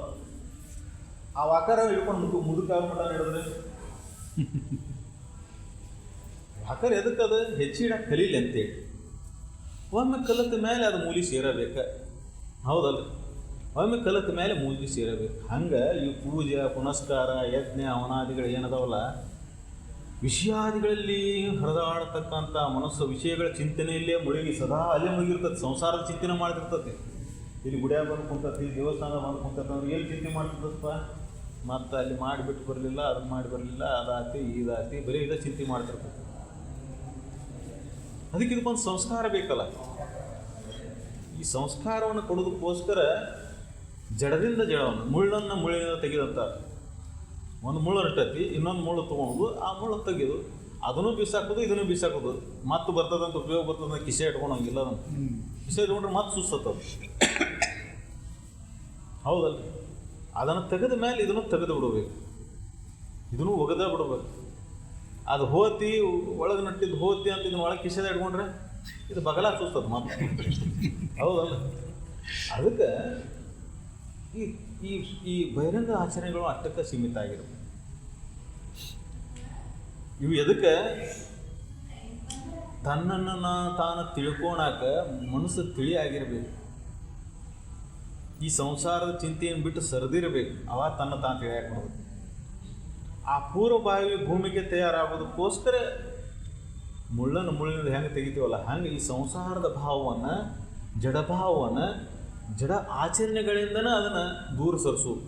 [SPEAKER 2] ಆ ವಾಕರ್ ಹಿಡ್ಕೊಂಡು ಮುದುಕಾಗ ಮಟ್ಟ ನಡೆದ್ರೆ ವಾಕರ್ ಎದಕ್ಕದು ಹೆಚ್ಚಿಡಕ್ಕೆ ಕಲೀಲಿ ಅಂತೇಳಿ. ಒಮ್ಮೆ ಕಲಿತ ಮೇಲೆ ಅದು ಮೂಲಿ ಸೇರಬೇಕು. ಹೌದಲ್ಲ, ಒಮ್ಮೆ ಕಲಿತ ಮೇಲೆ ಮೂಲಿ ಸೇರಬೇಕು. ಹಂಗೆ ಈ ಪೂಜೆ ಪುನಸ್ಕಾರ ಯಜ್ಞ ಅವನಾದಿಗಳು ಏನದಾವಲ್ಲ, ವಿಷಯಾದಿಗಳಲ್ಲಿ ಹರಿದಾಡತಕ್ಕಂಥ ಮನಸ್ಸು ವಿಷಯಗಳ ಚಿಂತನೆಯಲ್ಲೇ ಮುಳುಗಿ ಸದಾ ಅಲ್ಲೇ ಮುಳುಗಿರ್ತದೆ. ಸಂಸಾರದ ಚಿಂತನೆ ಮಾಡ್ತಿರ್ತದೆ. ಇಲ್ಲಿ ಗುಡಿಯಾಗ ಬಂದು ಕುಂತತಿ, ದೇವಸ್ಥಾನ ಬಂದು ಕುಂತತಿ ಅಂದ್ರೆ ಎಲ್ಲಿ ಚಿಂತೆ ಮಾಡ್ತಿರ್ತದಪ್ಪ, ಮತ್ತು ಅಲ್ಲಿ ಮಾಡಿಬಿಟ್ಟು ಬರಲಿಲ್ಲ, ಅದನ್ನು ಮಾಡಿ ಬರಲಿಲ್ಲ, ಅದಾತಿ ಇದಾತಿ, ಬರೀ ಇದೇ ಚಿಂತೆ ಮಾಡ್ತಿರ್ತದೆ. ಅದಕ್ಕೆ ಇದಕ್ಕೊಂದು ಸಂಸ್ಕಾರ ಬೇಕಲ್ಲ. ಈ ಸಂಸ್ಕಾರವನ್ನು ಕೊಡೋದಕ್ಕೋಸ್ಕರ ಜಡದಿಂದ ಜಡವನ್ನು, ಮುಳ್ಳನ್ನು ಮುಳ್ಳಿನಿಂದ ತೆಗೆದಂತಾರೆ. ಒಂದು ಮುಳ್ಳು ಇರ್ತೈತಿ, ಇನ್ನೊಂದು ಮುಳ್ಳು ತೊಗೊಂಡು ಆ ಮುಳ್ಳು ತೆಗೆದು ಅದನ್ನು ಬಿಸಾಕೋದು ಇದನ್ನು ಬಿಸಾಕೋದು. ಮತ್ತು ಬರ್ತದಂತ ಉಪಯೋಗ ಬರ್ತದಂತ ಕಿಸೆ ಇಟ್ಕೊಳಂಗಿಲ್ಲ. ಅದನ್ನು ಕಿಸೆ ಇಟ್ಕೊಂಡ್ರೆ ಮತ್ತೆ ಸುಸ್ತದ. ಹೌದಲ್ಲ, ಅದನ್ನು ತೆಗೆದ ಮೇಲೆ ಇದನ್ನು ತೆಗೆದು ಬಿಡಬೇಕು, ಇದನ್ನು ಒಗದ ಬಿಡಬೇಕು. ಅದು ಹೋತಿ ಒಳಗೆ ನಟ್ಟಿದ್ದು ಹೋತಿ ಅಂತ ಇದನ್ನ ಒಳಗೆ ಕಿಸೆದ ಇಟ್ಕೊಂಡ್ರೆ ಇದು ಬಗಲ ಸುಸ್ತದ ಮತ್ತೆ. ಹೌದಲ್ಲ, ಅದಕ್ಕೆ ಈ ಈ ಈ ಬಹಿರಂಗ ಆಚರಣೆಗಳು ಅಷ್ಟಕ್ಕೆ ಸೀಮಿತ ಆಗಿರುತ್ತೆ. ಇವು ಎದಕ್ಕೆ ತನ್ನನ್ನು ತಾನು ತಿಳ್ಕೊಳಕ ಮನಸ್ಸು ತಿಳಿಯಾಗಿರ್ಬೇಕು. ಈ ಸಂಸಾರದ ಚಿಂತೆಯನ್ನು ಬಿಟ್ಟು ಸರಿದಿರಬೇಕು. ಅವಾಗ ತನ್ನ ತಾನು ತಿಳಿಯಾಕೆ ಬರುತ್ತೆ. ಆ ಪೂರ್ವಭಾವಿ ಭೂಮಿಗೆ ತಯಾರಾಗೋದಕ್ಕೋಸ್ಕರ ಮುಳ್ಳನ್ನು ಮುಳ್ಳಿನಿಂದ ಹೆಂಗೆ ತೆಗಿತೀವಲ್ಲ, ಹಂಗೆ ಈ ಸಂಸಾರದ ಭಾವವನ್ನು, ಜಡಭಾವವನ್ನು, ಜಡ ಆಚರಣೆಗಳಿಂದನೇ ಅದನ್ನು ದೂರ ಸರಿಸೋದು.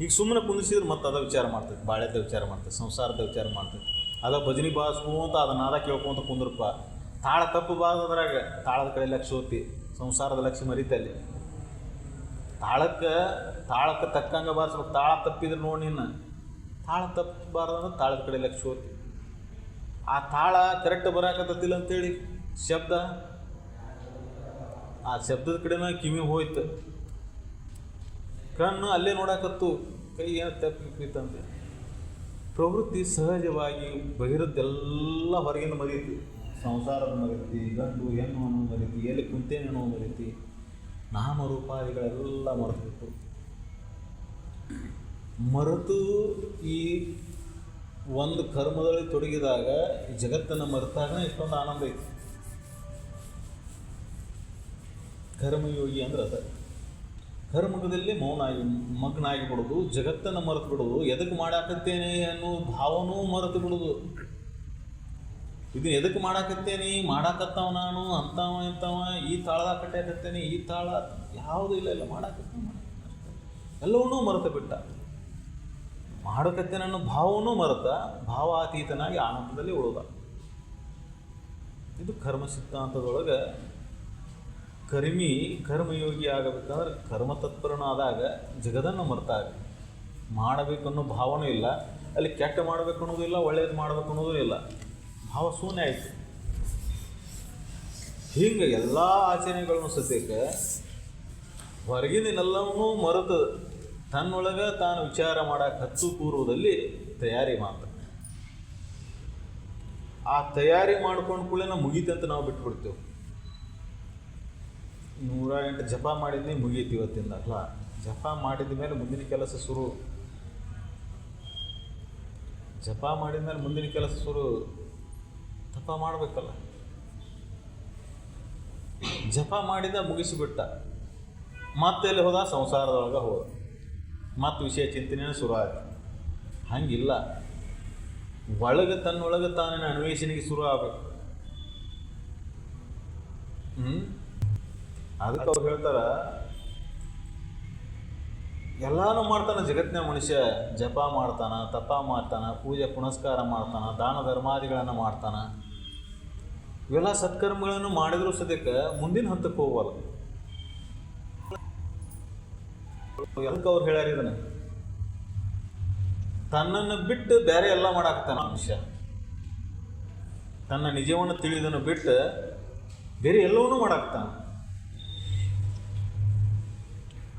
[SPEAKER 2] ಈಗ ಸುಮ್ಮನೆ ಕುಂದಿಸಿದ್ರೆ ಮತ್ತೆ ಅದ ವಿಚಾರ ಮಾಡ್ತೈತೆ, ಬಾಳೆದ ವಿಚಾರ ಮಾಡ್ತೈತೆ, ಸಂಸಾರದ ವಿಚಾರ ಮಾಡ್ತೈತೆ. ಅದ ಭಜನಿ ಬಾರಿಸ್ಕೊಂತ ಅದನ್ನ ನಾದ ಕೇಳ್ಕೊಂತ ಕುಂದ್ರಪ್ಪ. ತಾಳ ತಪ್ಪು ಬಾರದ್ರಾಗ ತಾಳದ ಕಡೆ ಲಕ್ಷ ಹೋತಿ, ಸಂಸಾರದ ಲಕ್ಷ್ಯ ಮರಿತಲ್ಲಿ. ತಾಳಕ್ಕೆ ತಕ್ಕಂಗೆ ಬಾರಿಸ್ಬೇಕು. ತಾಳ ತಪ್ಪಿದ್ರೆ ನೋಡಿ ನಿನ್ನ, ತಾಳ ತಪ್ಪಬಾರ್ದಂದ್ರೆ ತಾಳದ ಕಡೆ ಲಕ್ಷ ಹೋತಿ. ಆ ತಾಳ ಕರೆಕ್ಟ್ ಬರಾಕತ್ತಿಲ್ಲ ಅಂತೇಳಿ ಶಬ್ದ, ಆ ಶಬ್ದದ ಕಡೆನ ಕಿವಿ ಹೋಯ್ತು, ಕಣ್ಣು ಅಲ್ಲೇ ನೋಡಾಕತ್ತು, ಕೈ ಏನು ತಪ್ಪಿತ್ತಂತೆ. ಪ್ರವೃತ್ತಿ ಸಹಜವಾಗಿ ಬಹಿರದ್ದೆಲ್ಲ ಹೊರಗಿಂದ ಮರೀತಿ. ಸಂಸಾರದ ಮರೀತಿ, ಗಂಡು ಹೆಣ್ಣು ಅನ್ನೋ ಮರೀತಿ, ಎಲ್ಲಿ ಕುಂತೇನೆ ಅನ್ನೋ ಮರೀತಿ, ನಾಮರೂಪಾದಿಗಳೆಲ್ಲ ಮರೆತು ಮರೆತು ಈ ಒಂದು ಕರ್ಮದಲ್ಲಿ ತೊಡಗಿದಾಗ ಈ ಜಗತ್ತನ್ನು ಮರೆತಾಗ ಇಷ್ಟೊಂದು ಆನಂದ ಐತಿ. ಕರ್ಮಯೋಗಿ ಅಂದ್ರೆ ಅದ. ಕರ್ಮದಲ್ಲಿ ಮಗ್ನ ಆಗಿಬಿಡೋದು, ಜಗತ್ತನ್ನು ಮರೆತು ಬಿಡೋದು, ಎದಕ್ಕೆ ಮಾಡಾಕತ್ತೇನೆ ಅನ್ನೋ ಭಾವನೂ ಮರೆತು ಬಿಡೋದು. ಇದನ್ನ ಎದಕ್ಕೆ ಮಾಡಾಕತ್ತೇನಿ, ಮಾಡಾಕತ್ತವ ನಾನು ಅಂಥವ ಇಂಥವ, ಈ ತಾಳದಾಗ ಕಟ್ಟಾಕತ್ತೇನೆ, ಈ ತಾಳ ಯಾವುದೂ ಇಲ್ಲ ಮಾಡಾಕತ್ತೇನೆ ಎಲ್ಲವನ್ನೂ ಮರೆತು ಬಿಟ್ಟ. ಮಾಡಕತ್ತೇನೆ ಅನ್ನೋ ಭಾವನೂ ಮರೆತ, ಭಾವಾತೀತನಾಗಿ ಆನಂದದಲ್ಲಿ ಉಳಿದ. ಇದು ಕರ್ಮ ಸಿದ್ಧಾಂತದೊಳಗೆ ಕರ್ಮಯೋಗಿ ಆಗಬೇಕಂದ್ರೆ ಕರ್ಮತತ್ಪರನಾದಾಗ ಜಗದನ್ನು ಮರೆತಾಗ ಮಾಡಬೇಕನ್ನೋ ಭಾವನೂ ಇಲ್ಲ, ಅಲ್ಲಿ ಕೆಟ್ಟ ಮಾಡಬೇಕು ಅನ್ನೋದು ಇಲ್ಲ, ಒಳ್ಳೇದು ಮಾಡಬೇಕು ಅನ್ನೋದು ಇಲ್ಲ, ಭಾವ ಶೂನ್ಯ ಆಯಿತು. ಹಿಂಗೆ ಎಲ್ಲ ಆಚರಣೆಗಳನ್ನು ಸದ್ಯಕ್ಕೆ ಹೊರಗಿನೆಲ್ಲವನ್ನೂ ಮರೆತು ತನ್ನೊಳಗೆ ತಾನು ವಿಚಾರ ಮಾಡೋಕೆ ಹತ್ತು ಪೂರ್ವದಲ್ಲಿ ತಯಾರಿ ಮಾತ್ರ. ಆ ತಯಾರಿ ಮಾಡ್ಕೊಂಡು ಕೂಡಲೇ ಮುಗೀತಂತ ನಾವು ಬಿಟ್ಬಿಡ್ತೇವೆ. 108 ಜಪ ಮಾಡಿದ್ನಿ ಮುಗೀತು ಇವತ್ತಿಂದ ಅಲ್ಲ, ಜಪ ಮಾಡಿದ ಮೇಲೆ ಮುಂದಿನ ಕೆಲಸ ಶುರು. ಜಪ ಮಾಡಿದ ಮೇಲೆ ಮುಂದಿನ ಕೆಲಸ ಶುರು. ತಪ ಮಾಡಬೇಕಲ್ಲ. ಜಪ ಮಾಡಿದ ಮುಗಿಸಿಬಿಟ್ಟ, ಮತ್ತೆಲ್ಲಿ ಹೋದ, ಸಂಸಾರದೊಳಗೆ ಹೋದ, ಮತ್ತು ವಿಷಯ ಚಿಂತನೆಯೂ ಶುರು ಆಯ್ತು. ಹಂಗಿಲ್ಲ, ತನ್ನೊಳಗೆ ತಾನಿನ ಅನ್ವೇಷಣೆಗೆ ಶುರು ಆಗಬೇಕು. ಅದಕ್ಕೆ ಅವ್ರು ಹೇಳ್ತಾರ, ಎಲ್ಲಾನು ಮಾಡ್ತಾನೆ ಜಗತ್ತಿನ ಮನುಷ್ಯ. ಜಪ ಮಾಡ್ತಾನ, ತಪ ಮಾಡ್ತಾನ, ಪೂಜೆ ಪುನಸ್ಕಾರ ಮಾಡ್ತಾನ, ದಾನ ಧರ್ಮಾದಿಗಳನ್ನು ಮಾಡ್ತಾನ. ಇವೆಲ್ಲ ಸತ್ಕರ್ಮಗಳನ್ನು ಮಾಡಿದ್ರು ಸದ್ಯಕ್ಕೆ ಮುಂದಿನ ಹಂತಕ್ಕೆ ಹೋಗಲ್ಲ. ಎಲ್ಲಕ್ಕೆ ಅವ್ರು ಹೇಳ್ಯಾರ ಇದನ್ನ, ತನ್ನನ್ನು ಬಿಟ್ಟು ಬೇರೆ ಎಲ್ಲ ಮಾಡಾಕ್ತಾನ ಮನುಷ್ಯ. ತನ್ನ ನಿಜವನ್ನು ತಿಳಿದನ್ನು ಬಿಟ್ಟು ಬೇರೆ ಎಲ್ಲವನ್ನೂ ಮಾಡಾಕ್ತಾನ.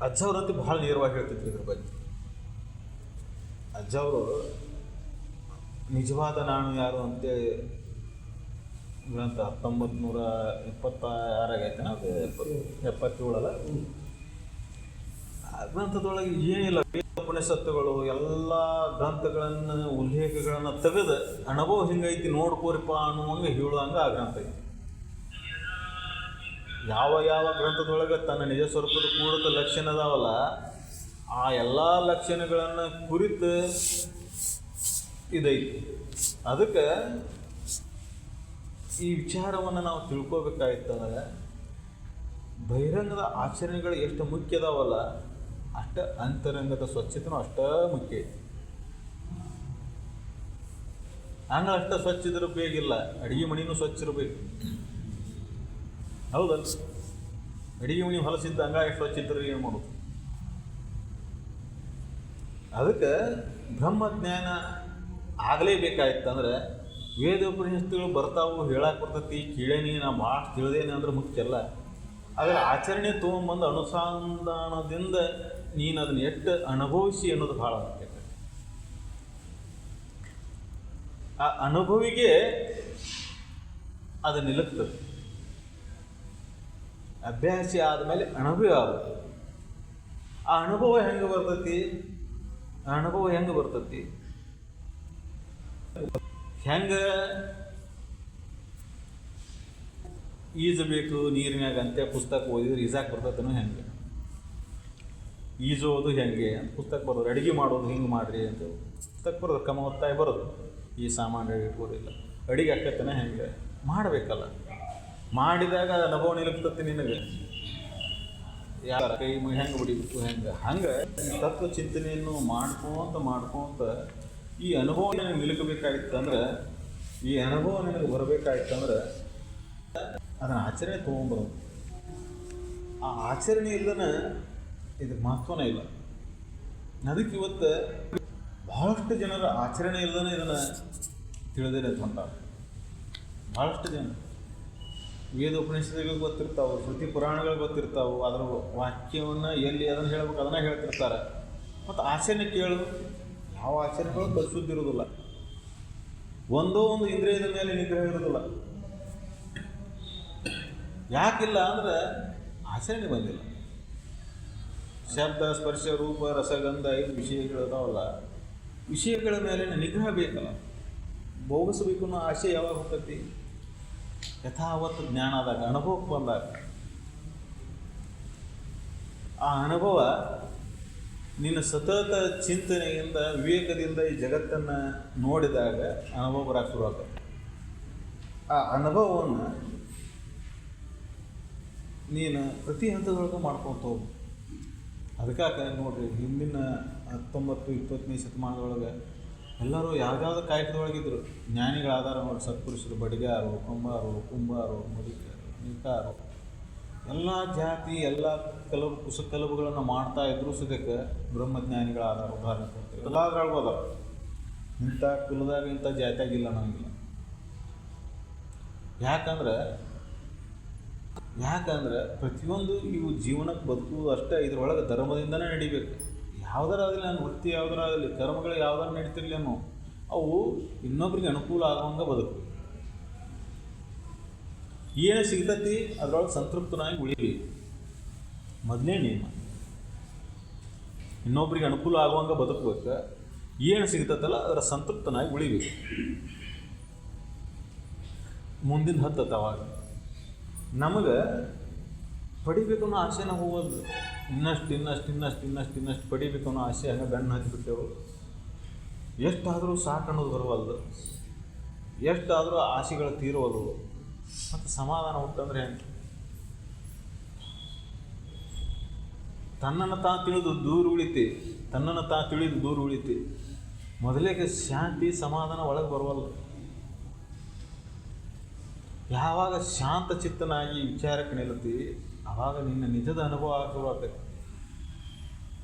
[SPEAKER 2] ಅಜ್ಜವ್ರಂತೂ ಭಾಳ ನೇರವಾಗಿ ಹೇಳ್ತಿದ್ರು ಇದ್ರ ಬಗ್ಗೆ. ಅಜ್ಜವರು ನಿಜವಾದ ನಾನು ಯಾರು ಅಂತೇಳಿ ಗ್ರಂಥ 1976 ಆಗೈತೆ, ಅದು 77 ಆ ಗ್ರಂಥದೊಳಗೆ ಏನಿಲ್ಲ, ಉಪನಿಷತ್ತುಗಳು ಎಲ್ಲ ಗ್ರಂಥಗಳನ್ನು ಉಲ್ಲೇಖಗಳನ್ನು ತೆಗೆದು ಅನುಭವ ಹಿಂಗೈತಿ ನೋಡ್ಕೋರಿಪ್ಪ ಅನ್ನುವಂಗೆ ಹೇಳುವಂಗೆ ಆ ಗ್ರಂಥ ಐತಿ. ಯಾವ ಗ್ರಂಥದೊಳಗೆ ತನ್ನ ನಿಜ ಸ್ವರೂಪದ ಕೂಡಿದ ಲಕ್ಷಣ ಅದಾವಲ್ಲ, ಆ ಎಲ್ಲ ಲಕ್ಷಣಗಳನ್ನು ಕುರಿತು ಇದೈತಿ. ಅದಕ್ಕೆ ಈ ವಿಚಾರವನ್ನು ನಾವು ತಿಳ್ಕೊಬೇಕಾಯ್ತಂದ್ರೆ ಬಹಿರಂಗದ ಆಚರಣೆಗಳು ಎಷ್ಟು ಮುಖ್ಯ ಅದಾವಲ್ಲ, ಅಷ್ಟ ಅಂತರಂಗದ ಸ್ವಚ್ಛತೆನೂ ಅಷ್ಟೇ ಮುಖ್ಯ ಐತಿ. ಹಂಗೆ ಅಷ್ಟ ಸ್ವಚ್ಛ ಇದ್ರೆ ಬೇಗಿಲ್ಲ, ಅಡುಗೆ ಮಣಿನೂ ಸ್ವಚ್ಛ ಇರಬೇಕು. ಹೌದಲ್ಲ, ಅಡುಗೆ ಮನೆ ಹೊಲಸಿದ್ದ ಹಂಗಾಗಿ ಸ್ವಚ್ಛ ಇದ್ರೆ ಏನು ಮಾಡೋದು? ಅದಕ್ಕೆ ಬ್ರಹ್ಮಜ್ಞಾನ ಆಗಲೇಬೇಕಾಯ್ತಂದ್ರೆ ವೇದ ಉಪನಿಷತ್ತುಗಳು ಬರ್ತಾವು, ಹೇಳಕ್ಕೆ ಬರ್ತೈತಿ, ಕೇಳೇನಿ, ನಾ ಭಾಳ ತಿಳಿದೇನೆ ಅಂದ್ರೆ ಮುಖ್ಯ ಅಲ್ಲ. ಆದರೆ ಆಚರಣೆ ತೊಗೊಂಬಂದು ಅನುಸಂಧಾನದಿಂದ ನೀನು ಅದನ್ನು ಎಷ್ಟು ಅನುಭವಿಸಿ ಅನ್ನೋದು ಭಾಳ ಮುಖ್ಯ. ಆ ಅನುಭವಿಗೆ ಅದು ನಿಲ್ಲುತ್ತದೆ. ಅಭ್ಯಾಸಿ ಆದಮೇಲೆ ಅನುಭವ ಆಗುತ್ತೆ. ಆ ಅನುಭವ ಹೆಂಗೆ ಬರ್ತೈತಿ? ಹೆಂಗೆ ಈಜಬೇಕು ನೀರಿನಾಗ ಅಂತ ಪುಸ್ತಕ ಓದಿದ್ರೆ ಈಜಾಕೆ ಬರ್ತೈತನೋ ಹೆಂಗೆ, ಈಜೋದು ಹೆಂಗೆ ಅಂತ ಪುಸ್ತಕ ಬರೋದು, ಅಡುಗೆ ಮಾಡೋದು ಹಿಂಗೆ ಮಾಡಿರಿ ಅಂತ ಪುಸ್ತಕ ಬರೋದು, ಕಮ ಒತ್ತಾಯ ಬರೋದು, ಈ ಸಾಮಾನು ಇಟ್ಕೋರಿಲ್ಲ, ಅಡುಗೆ ಹಾಕತ್ತನ ಹೆಂಗೆ ಮಾಡಬೇಕಲ್ಲ. ಮಾಡಿದಾಗ ಅನುಭವ ನಿಲುಕ್ತತಿ ನಿನಗೆ, ಯಾರ ಕೈ ಹೆಂಗೆ ಹೊಡಿಬೇಕು ಹಂಗೆ ತತ್ವ ಚಿಂತನೆಯನ್ನು ಮಾಡ್ಕೊಂತ ಈ ಅನುಭವ ನಿನಗೆ ನಿಲುಕಬೇಕಾಗಿತ್ತಂದ್ರೆ, ಈ ಅನುಭವ ನಿನಗೆ ಬರಬೇಕಾಗಿತ್ತಂದ್ರೆ ಅದನ್ನು ಆಚರಣೆ ತೊಗೊಂಬರೋದು. ಆ ಆಚರಣೆ ಇಲ್ಲನ ಇದಕ್ಕೆ ಮಹತ್ವನೇ ಇಲ್ಲ. ಅದಕ್ಕೆ ಇವತ್ತು ಭಾಳಷ್ಟು ಜನರ ಆಚರಣೆ ಇಲ್ಲದೇ ಇದನ್ನು ತಿಳಿದೇನೆ ಹೊಂಟಾರ. ಭಾಳಷ್ಟು ಜನ ವೇದ ಉಪನಿಷತ್ತುಗಳಿಗೆ ಗೊತ್ತಿರ್ತಾವೆ, ಶ್ರುತಿ ಪುರಾಣಗಳಿಗೆ ಗೊತ್ತಿರ್ತಾವೆ, ಅದರ ವಾಕ್ಯವನ್ನು ಎಲ್ಲಿ ಅದನ್ನು ಹೇಳ್ಬೇಕು ಅದನ್ನು ಹೇಳ್ತಿರ್ತಾರೆ. ಮತ್ತು ಆಚರಣೆ ಕೇಳು, ಯಾವ ಆಚರಣೆಗಳು ಪರಿಶುದ್ಧ ಇರೋದಿಲ್ಲ, ಒಂದೋ ಒಂದು ಇಂದ್ರಿಯದ ಮೇಲೆ ನಿಗ್ರಹ ಇರೋದಿಲ್ಲ. ಯಾಕಿಲ್ಲ ಅಂದ್ರೆ ಆಚರಣೆ ಬಂದಿಲ್ಲ. ಶಬ್ದ ಸ್ಪರ್ಶ ರೂಪ ರಸಗಂಧ 5 ವಿಷಯಗಳು ಅದಾವಲ್ಲ, ವಿಷಯಗಳ ಮೇಲೆ ನಿಗ್ರಹ ಬೇಕಲ್ಲ. ಭೋಗಿಸಬೇಕು ಅನ್ನೋ ಆಸೆ ಯಾವಾಗ ಹೋಗ್ತೈತಿ? ಯಥಾವತ್ತು ಜ್ಞಾನ ಆದಾಗ, ಅನುಭವಕ್ಕೆ ಬಂದಾಗ. ಆ ಅನುಭವ ನಿನ್ನ ಸತತ ಚಿಂತನೆಯಿಂದ ವಿವೇಕದಿಂದ ಈ ಜಗತ್ತನ್ನು ನೋಡಿದಾಗ ಅನುಭವ ಬರಕ್ಕೆ ಶುರು ಆಗ್ತದೆ. ಆ ಅನುಭವವನ್ನು ನೀನು ಪ್ರತಿ ಹಂತದೊಳಗೆ ಮಾಡ್ಕೊತ ಹೋಗು. ಅದಕ್ಕಾಗ ನೋಡ್ರಿ, ಹಿಂದಿನ 19-20ನೇ ಶತಮಾನದೊಳಗೆ ಎಲ್ಲರೂ ಯಾವ್ದಾವ್ದು ಕಾಯಕದೊಳಗಿದ್ರು. ಜ್ಞಾನಿಗಳಾದಾರ ನೋಡಿ, ಸತ್ಪುರುಷರು, ಬಡಿಗಾರು, ಕುಂಬಾರು, ಮುದುಕರು, ನಿಕಾರು, ಎಲ್ಲ ಜಾತಿ ಎಲ್ಲ ಕುಸಕಲಬುಗಳನ್ನು ಮಾಡ್ತಾ ಇದ್ರು ಸದ್ಯಕ್ಕೆ ಬ್ರಹ್ಮಜ್ಞಾನಿಗಳಾದಾರ. ಉದಾಹರಣೆ ಕೊಡ್ತೀವಿ, ಎಲ್ಲದ್ರೊಳಗೂ ಅದಾರ. ಇಂಥ ಕುಲದಾಗ ಇಂಥ ಜಾತಿಯಾಗಿಲ್ಲ ನಮಗಿಲ್ಲ. ಯಾಕಂದ್ರೆ ಪ್ರತಿಯೊಂದು ಇವು ಜೀವನಕ್ಕೆ ಬದುಕುವುದು ಅಷ್ಟೇ ಇದ್ರೊಳಗೆ ಧರ್ಮದಿಂದನೇ ನಡಿಬೇಕು. ಯಾವ್ದಾರ ಆಗಲಿ, ನನ್ನ ವೃತ್ತಿ ಯಾವ್ದಾರ ಆಗಲಿ, ಕರ್ಮಗಳು ಯಾವ್ದಾರ ನಡೀತಿರ್ಲೇನೋ ಅವು ಇನ್ನೊಬ್ರಿಗೆ ಅನುಕೂಲ ಆಗುವಂಗೆ ಬದುಕು. ಏನು ಸಿಗ್ತತಿ ಅದ್ರೊಳಗೆ ಸಂತೃಪ್ತನಾಗಿ ಉಳಿಬೇಕು. ಮೊದಲೇ ನಿಯಮ, ಇನ್ನೊಬ್ರಿಗೆ ಅನುಕೂಲ ಆಗುವಂಗೆ ಬದುಕಬೇಕು. ಏನು ಸಿಗ್ತತ್ತಲ್ಲ ಅದರ ಸಂತೃಪ್ತನಾಗಿ ಉಳಿಬೇಕು. ಮುಂದಿನ ಹತ್ತತ್ತು ಅವಾಗ ನಮಗೆ ಪಡಿಬೇಕು ಅನ್ನೋ ಆಸೆನ ಹೋಗೋದು. ಇನ್ನಷ್ಟು ಪಡಿಬೇಕು ಅನ್ನೋ ಆಸೆ ಹಂಗೆ ಬೆನ್ನು ಹತ್ತಿಬಿಟ್ಟೆವು. ಎಷ್ಟಾದರೂ ಸಾಕು ಅನ್ನೋದು ಬರುವಲ್ದು, ಎಷ್ಟಾದರೂ ಆಸೆಗಳು ತೀರುವಲ್ದು. ಮತ್ತು ಸಮಾಧಾನ ಉಂಟಂದ್ರೆ ಏನು? ತನ್ನನ್ನು ತಾ ತಿಳಿದು ದೂರ ಉಳಿತಿ. ಮೊದಲಿಗೆ ಶಾಂತಿ ಸಮಾಧಾನ ಒಳಗೆ ಬರುವಲ್ಲ. ಯಾವಾಗ ಶಾಂತ ಚಿತ್ತನಾಗಿ ವಿಚಾರಕ್ಕೆ ನಿಲ್ಲುತ್ತಿ ಆವಾಗ ನಿನ್ನ ನಿಜದ ಅನುಭವ ಶುರುವಾಗ್ತೈತಿ.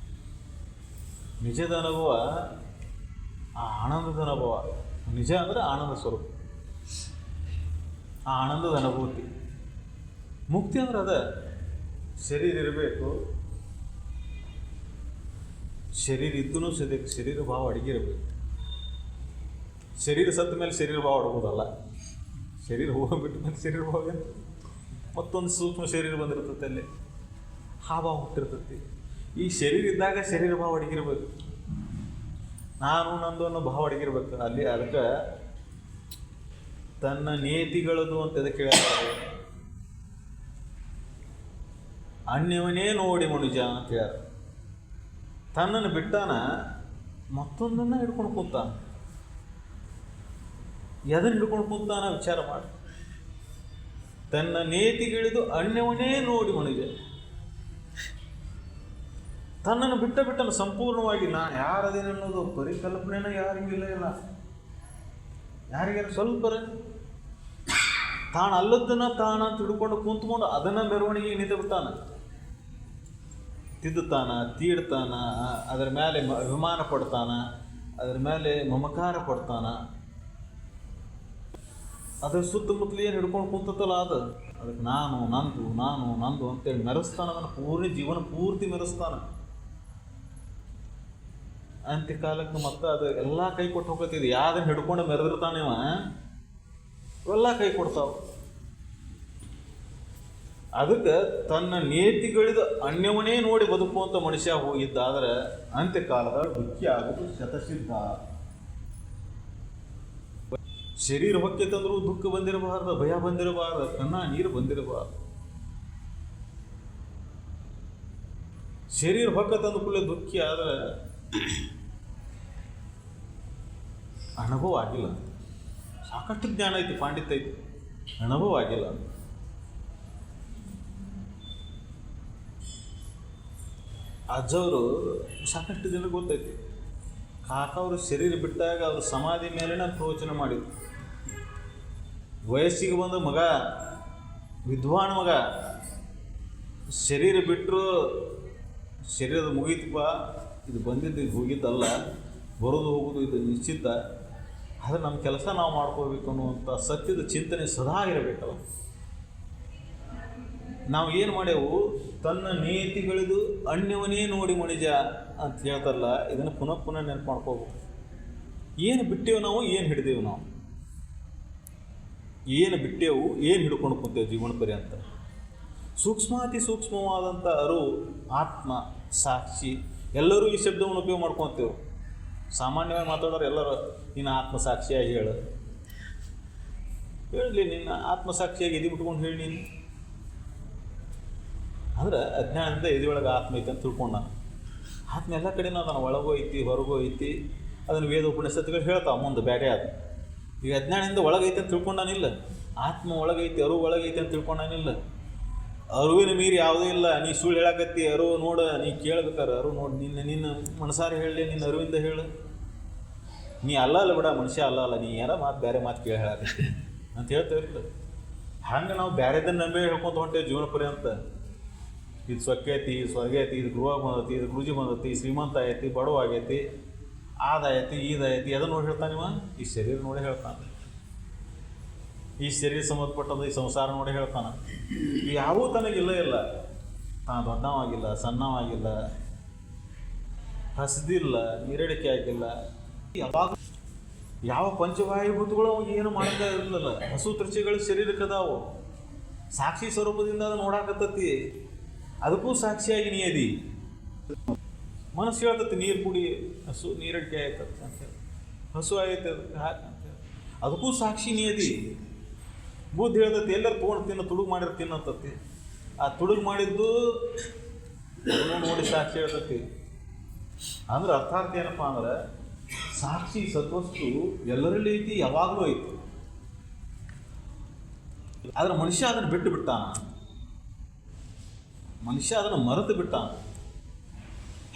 [SPEAKER 2] ನಿಜದ ಅನುಭವ ಆ ಆನಂದದ ಅನುಭವ. ನಿಜ ಅಂದರೆ ಆನಂದ ಸ್ವರೂಪ, ಆ ಆನಂದದ ಅನುಭೂತಿ. ಮುಕ್ತಿ ಅಂದ್ರೆ ಅದ. ಶರೀರ ಇರಬೇಕು, ಶರೀರ ಇದ್ದೂ ಸದ್ಯಕ್ಕೆ ಶರೀರ ಭಾವ ಅಡಗಿರಬೇಕು. ಶರೀರ ಸತ್ತ ಮೇಲೆ ಶರೀರ ಭಾವ ಅಡಗೋದಲ್ಲ. ಶರೀರ ಹೋಗ್ಬಿಟ್ಟು ಮೇಲೆ ಶರೀರ ಭಾವ ಏನು, ಮತ್ತೊಂದು ಸೂಕ್ಷ್ಮ ಶರೀರ ಬಂದಿರ್ತೈತೆ, ಅಲ್ಲಿ ಆ ಭಾವ ಹುಟ್ಟಿರ್ತೈತಿ. ಈ ಶರೀರ ಇದ್ದಾಗ ಶರೀರ ಭಾವ ಅಡಗಿರ್ಬೇಕು, ನಾನು ನಂದು ಅನ್ನೋ ಭಾವ ಅಡಗಿರ್ಬೇಕು ಅಲ್ಲಿ. ಅದಕ್ಕೆ ತನ್ನ ನೇತಿಗಳದು ಅಂತ ಎದಕ್ಕೆ ಹೇಳ್ತಾರೆ? ಅನ್ಯವನೇ ನೋಡಿ ಮನುಜ ಅಂತ ಹೇಳ್ಯಾರ. ತನ್ನನ್ನು ಬಿಟ್ಟಾನ ಮತ್ತೊಂದನ್ನು ಹಿಡ್ಕೊಂಡು ಕೂತಾನ. ಎದನ್ನು ಹಿಡ್ಕೊಂಡು ಕೂತಾನ ವಿಚಾರ ಮಾಡಿ. ತನ್ನ ನೇತಿಗಿಳಿದು ಅನ್ಯವನೇ ನೋಡಿ ಮನುಜ. ತನ್ನನ್ನು ಬಿಟ್ಟನು ಸಂಪೂರ್ಣವಾಗಿ. ನಾ ಯಾರದೇನು ಅನ್ನೋದು ಪರಿಕಲ್ಪನೆನ ಯಾರಿಗಿಲ್ಲ. ಯಾರಿಗಾರ ಸ್ವಲ್ಪ ತಾನು ಅಲ್ಲದನ್ನ ತಾನ ತಿಳ್ಕೊಂಡು ಕುಂತ್ಕೊಂಡು ಅದನ್ನು ಮೆರವಣಿಗೆ ನಿಂತು ಬಿಡ್ತಾನ. ತಿದ್ದುತ್ತಾನ, ತೀಡ್ತಾನ, ಅದರ ಮೇಲೆ ಅಭಿಮಾನ ಪಡ್ತಾನ, ಅದರ ಮೇಲೆ ಮಮಕಾರ ಪಡ್ತಾನ. ಅದ್ರ ಸುತ್ತಮುತ್ತಲು ಏನು ಹಿಡ್ಕೊಂಡು ಕುಂತತ್ತಲ್ಲ ಅದಕ್ಕೆ ನಾನು ನಂದು ಅಂತೇಳಿ ಮೆರೆಸ್ತಾನ. ಅದನ್ನು ಜೀವನ ಪೂರ್ತಿ ಮೆರೆಸ್ತಾನ. ಅಂತ್ಯಕಾಲಕ್ಕೆ ಮತ್ತೆ ಅದು ಎಲ್ಲ ಕೈ ಕೊಟ್ಟು ಹೋಗ್ತಿದೆ. ಯಾವ್ದನ್ನು ಹಿಡ್ಕೊಂಡು ಮೆರೆದಿರ್ತಾನಿವ ಇವೆಲ್ಲ ಕೈ ಕೊಡ್ತಾವ. ಅದಕ್ಕೆ ತನ್ನ ನೇತಿಗಳಿದ ಅನ್ಯವನೇ ನೋಡಿ ಬದುಕುವಂಥ ಮನುಷ್ಯ ಹೋಗಿದ್ದಾದ್ರೆ ಅಂತ್ಯಕಾಲದ ದುಃಖಿ ಆಗೋದು ಶತಸಿದ್ಧ. ಶರೀರ ಹೊಕ್ಕೆತಂದ್ರೂ ದುಃಖ ಬಂದಿರಬಾರ್ದು, ಭಯ ಬಂದಿರಬಾರ್ದು, ಕಣ್ಣ ನೀರು ಬಂದಿರಬಾರ್ದು. ಶರೀರ ಹೊಕ್ಕ ತಂದ ಕೂಡಲೇ ದುಃಖಿ ಆದರೆ ಅನುಭವ ಆಗಿಲ್ಲ. ಸಾಕಷ್ಟು ಜ್ಞಾನ ಐತಿ, ಪಾಂಡಿತ್ಯ ಐತಿ, ಅನುಭವ ಆಗಿಲ್ಲ. ಅಜ್ಜವರು ಸಾಕಷ್ಟು ಜನಕ್ಕೆ ಗೊತ್ತೈತಿ. ಕಾಕವರು ಶರೀರ ಬಿಟ್ಟಾಗ ಅವರು ಸಮಾಧಿ ಮೇಲೆನ ಪ್ರವಚನ ಮಾಡಿದ್ರು. ವಯಸ್ಸಿಗೆ ಬಂದ ಮಗ, ವಿದ್ವಾನ್ ಮಗ, ಶರೀರ ಬಿಟ್ಟರು ಶರೀರದ ಮುಗೀತಪ್ಪ, ಇದು ಬಂದಿದ್ದು ಇದು ಹೋಗಿದ್ದಲ್ಲ, ಬರೋದು ಹೋಗೋದು ಇದು ನಿಶ್ಚಿತ. ಆದರೆ ನಮ್ಮ ಕೆಲಸ ನಾವು ಮಾಡ್ಕೋಬೇಕು ಅನ್ನುವಂಥ ಸತ್ಯದ ಚಿಂತನೆ ಸದಾ ಇರಬೇಕಲ್ಲ. ನಾವು ಏನು ಮಾಡ್ಯವು? ತನ್ನ ನೇತಿಗಳಿದು ಅನ್ಯವನೇ ನೋಡಿ ಮಣಿಜ ಅಂತ ಹೇಳ್ತಾರಲ್ಲ, ಇದನ್ನು ಪುನಃ ನೆನಪು ಮಾಡ್ಕೋಬೇಕು. ಏನು ಬಿಟ್ಟೇವು ನಾವು, ಏನು ಹಿಡಿದೇವು ನಾವು, ಏನು ಬಿಟ್ಟೇವು, ಏನು ಹಿಡ್ಕೊಂಡು ಕೂತೇವೆ ಜೀವನ ಪರ್ಯಂತ. ಸೂಕ್ಷ್ಮಾತಿ ಸೂಕ್ಷ್ಮವಾದಂಥ ಅರಿವು, ಆತ್ಮ, ಸಾಕ್ಷಿ, ಎಲ್ಲರೂ ಈ ಶಬ್ದವನ್ನು ಉಪಯೋಗ ಮಾಡ್ಕೊತೇವೆ. ಸಾಮಾನ್ಯವಾಗಿ ಮಾತಾಡೋರು ಎಲ್ಲರೂ ನೀನು ಆತ್ಮಸಾಕ್ಷಿಯಾಗಿ ಹೇಳಲಿ, ನಿನ್ನ ಆತ್ಮಸಾಕ್ಷಿಯಾಗಿ ಎದಿ ಬಿಟ್ಕೊಂಡು ಹೇಳಿ ನೀನು. ಅಂದ್ರೆ ಅಜ್ಞಾನದಿಂದ ಎದಿಯೊಳಗೆ ಆತ್ಮ ಐತೆ ಅಂತ ತಿಳ್ಕೊಂಡ. ಆತ್ಮ ಎಲ್ಲ ಕಡೆನೂ ಅದನ್ನು ಒಳಗೂ ಐತಿ, ಹೊರಗೂ ಐತಿ. ಅದನ್ನು ವೇದ ಉಪನಿಷತ್ತುಗಳು ಹೇಳ್ತಾವೆ ಮುಂದೆ ಬೇರೆ ಅದು. ಈಗ ಅಜ್ಞಾನದಿಂದ ಒಳಗೈತೆ ಅಂತ ತಿಳ್ಕೊಂಡಾನಿಲ್ಲ. ಆತ್ಮ ಒಳಗೈತಿ, ಅರಿವು ಒಳಗೈತಿ ಅಂತ ತಿಳ್ಕೊಂಡಾನಿಲ್ಲ. ಅರಿವಿನ ಮೀರಿ ಯಾವುದೂ ಇಲ್ಲ. ನೀ ಸುಳ್ಳು ಹೇಳಕತ್ತಿ, ಅರಿವು ನೋಡು, ನೀ ಕೇಳ್ಬೇಕಾರೆ ಅರಿವು ನೋಡಿ, ನಿನ್ನ ಮನಸಾರಿ ಹೇಳಿ, ನಿನ್ನ ಅರಿವಿಂದ ಹೇಳು. ನೀ ಅಲ್ಲ ಬಿಡ, ಮನುಷ್ಯ ಅಲ್ಲ, ನೀ ಯಾರ ಮಾತು ಬೇರೆ ಮಾತು ಕೇಳಿ ಹೇಳಕತ್ತಿ ಅಂತ ಹೇಳ್ತೇವಿಲ್ಲ. ಹಂಗೆ ನಾವು ಬೇರೆದನ್ನ ನಂಬಿ ಹೇಳ್ಕೊಂತ ಹೊಂಟೇವೆ ಜೀವನ ಪರ್ಯಂತ. ಇದು ಸ್ವಕ್ಕೈತಿ, ಇದು ಸ್ವರ್ಗ ಐತಿ, ಇದು ಗೃಹ ಬಂದೈತಿ, ಇದು ಗುರುಜಿ ಬಂದೈತಿ, ಶ್ರೀಮಂತ ಆಗೈತಿ, ಬಡವ ಆಗೈತಿ, ಆದಾಯತಿ ಈದಾಯತಿ, ಅದನ್ನು ನೋಡಿ ಹೇಳ್ತಾನಿವ. ಈ ಶರೀರ ನೋಡಿ ಹೇಳ್ತಾನೆ, ಈ ಶರೀರ ಸಂಬಂಧಪಟ್ಟದ್ದು ಈ ಸಂಸಾರ ನೋಡಿ ಹೇಳ್ತಾನೆ. ಯಾವೂ ತನಗಿಲ್ಲ ಇಲ್ಲ. ತಾನು ದೊಡ್ಡವಾಗಿಲ್ಲ, ಸಣ್ಣವಾಗಿಲ್ಲ, ಹಸ್ದಿಲ್ಲ, ನೀರಡಿಕೆ ಆಗಿಲ್ಲ. ಯಾವಾಗ ಯಾವ ಪಂಚವಾಯುಭೂತಗಳು ಅವಾಗ ಏನು ಮಾಡೋಕ್ಕೆ ಇರಲಿಲ್ಲ. ಹಸು ತೃಚಿಗಳು ಶರೀರಕ್ಕೆ ಅದಾವು. ಸಾಕ್ಷಿ ಸ್ವರೂಪದಿಂದ ಅದು ನೋಡಾಕತ್ತತಿ. ಅದಕ್ಕೂ ಸಾಕ್ಷಿಯಾಗಿ ನೀ ಅದಿ. ಮನಸ್ಸು ಹೇಳ್ತತಿ ನೀರು ಕುಡಿ, ಹಸು ನೀರಡಿಕೆ ಆಯ್ತತಿ ಅಂತೇಳಿ, ಹಸು ಆಗೈತೆ ಅಂತೇಳಿ, ಅದಕ್ಕೂ ಸಾಕ್ಷಿ ನೀ ಅದಿ. ಬುದ್ಧಿ ಹೇಳ್ತತಿ ಎಲ್ಲರೂ ತೊಗೊಂಡು ತಿನ್ನ, ತುಡುಗು ಮಾಡಿರೋ ತಿನ್ನಂತತಿ. ಆ ತುಡುಗು ಮಾಡಿದ್ದು ನೋಡಿ ಸಾಕ್ಷಿ ಹೇಳ್ತತಿ. ಅಂದ್ರೆ ಅರ್ಥಾರ್ಥ ಏನಪ್ಪ ಅಂದ್ರೆ, ಸಾಕ್ಷಿ ಸದ್ವಸ್ತು ಎಲ್ಲರಲ್ಲಿ ಐತಿ, ಯಾವಾಗಲೂ ಐತಿ. ಆದ್ರೆ ಮನುಷ್ಯ ಅದನ್ನು ಬಿಟ್ಟು ಬಿಟ್ಟಾನ, ಮನುಷ್ಯ ಅದನ್ನು ಮರೆತು ಬಿಟ್ಟಾನ.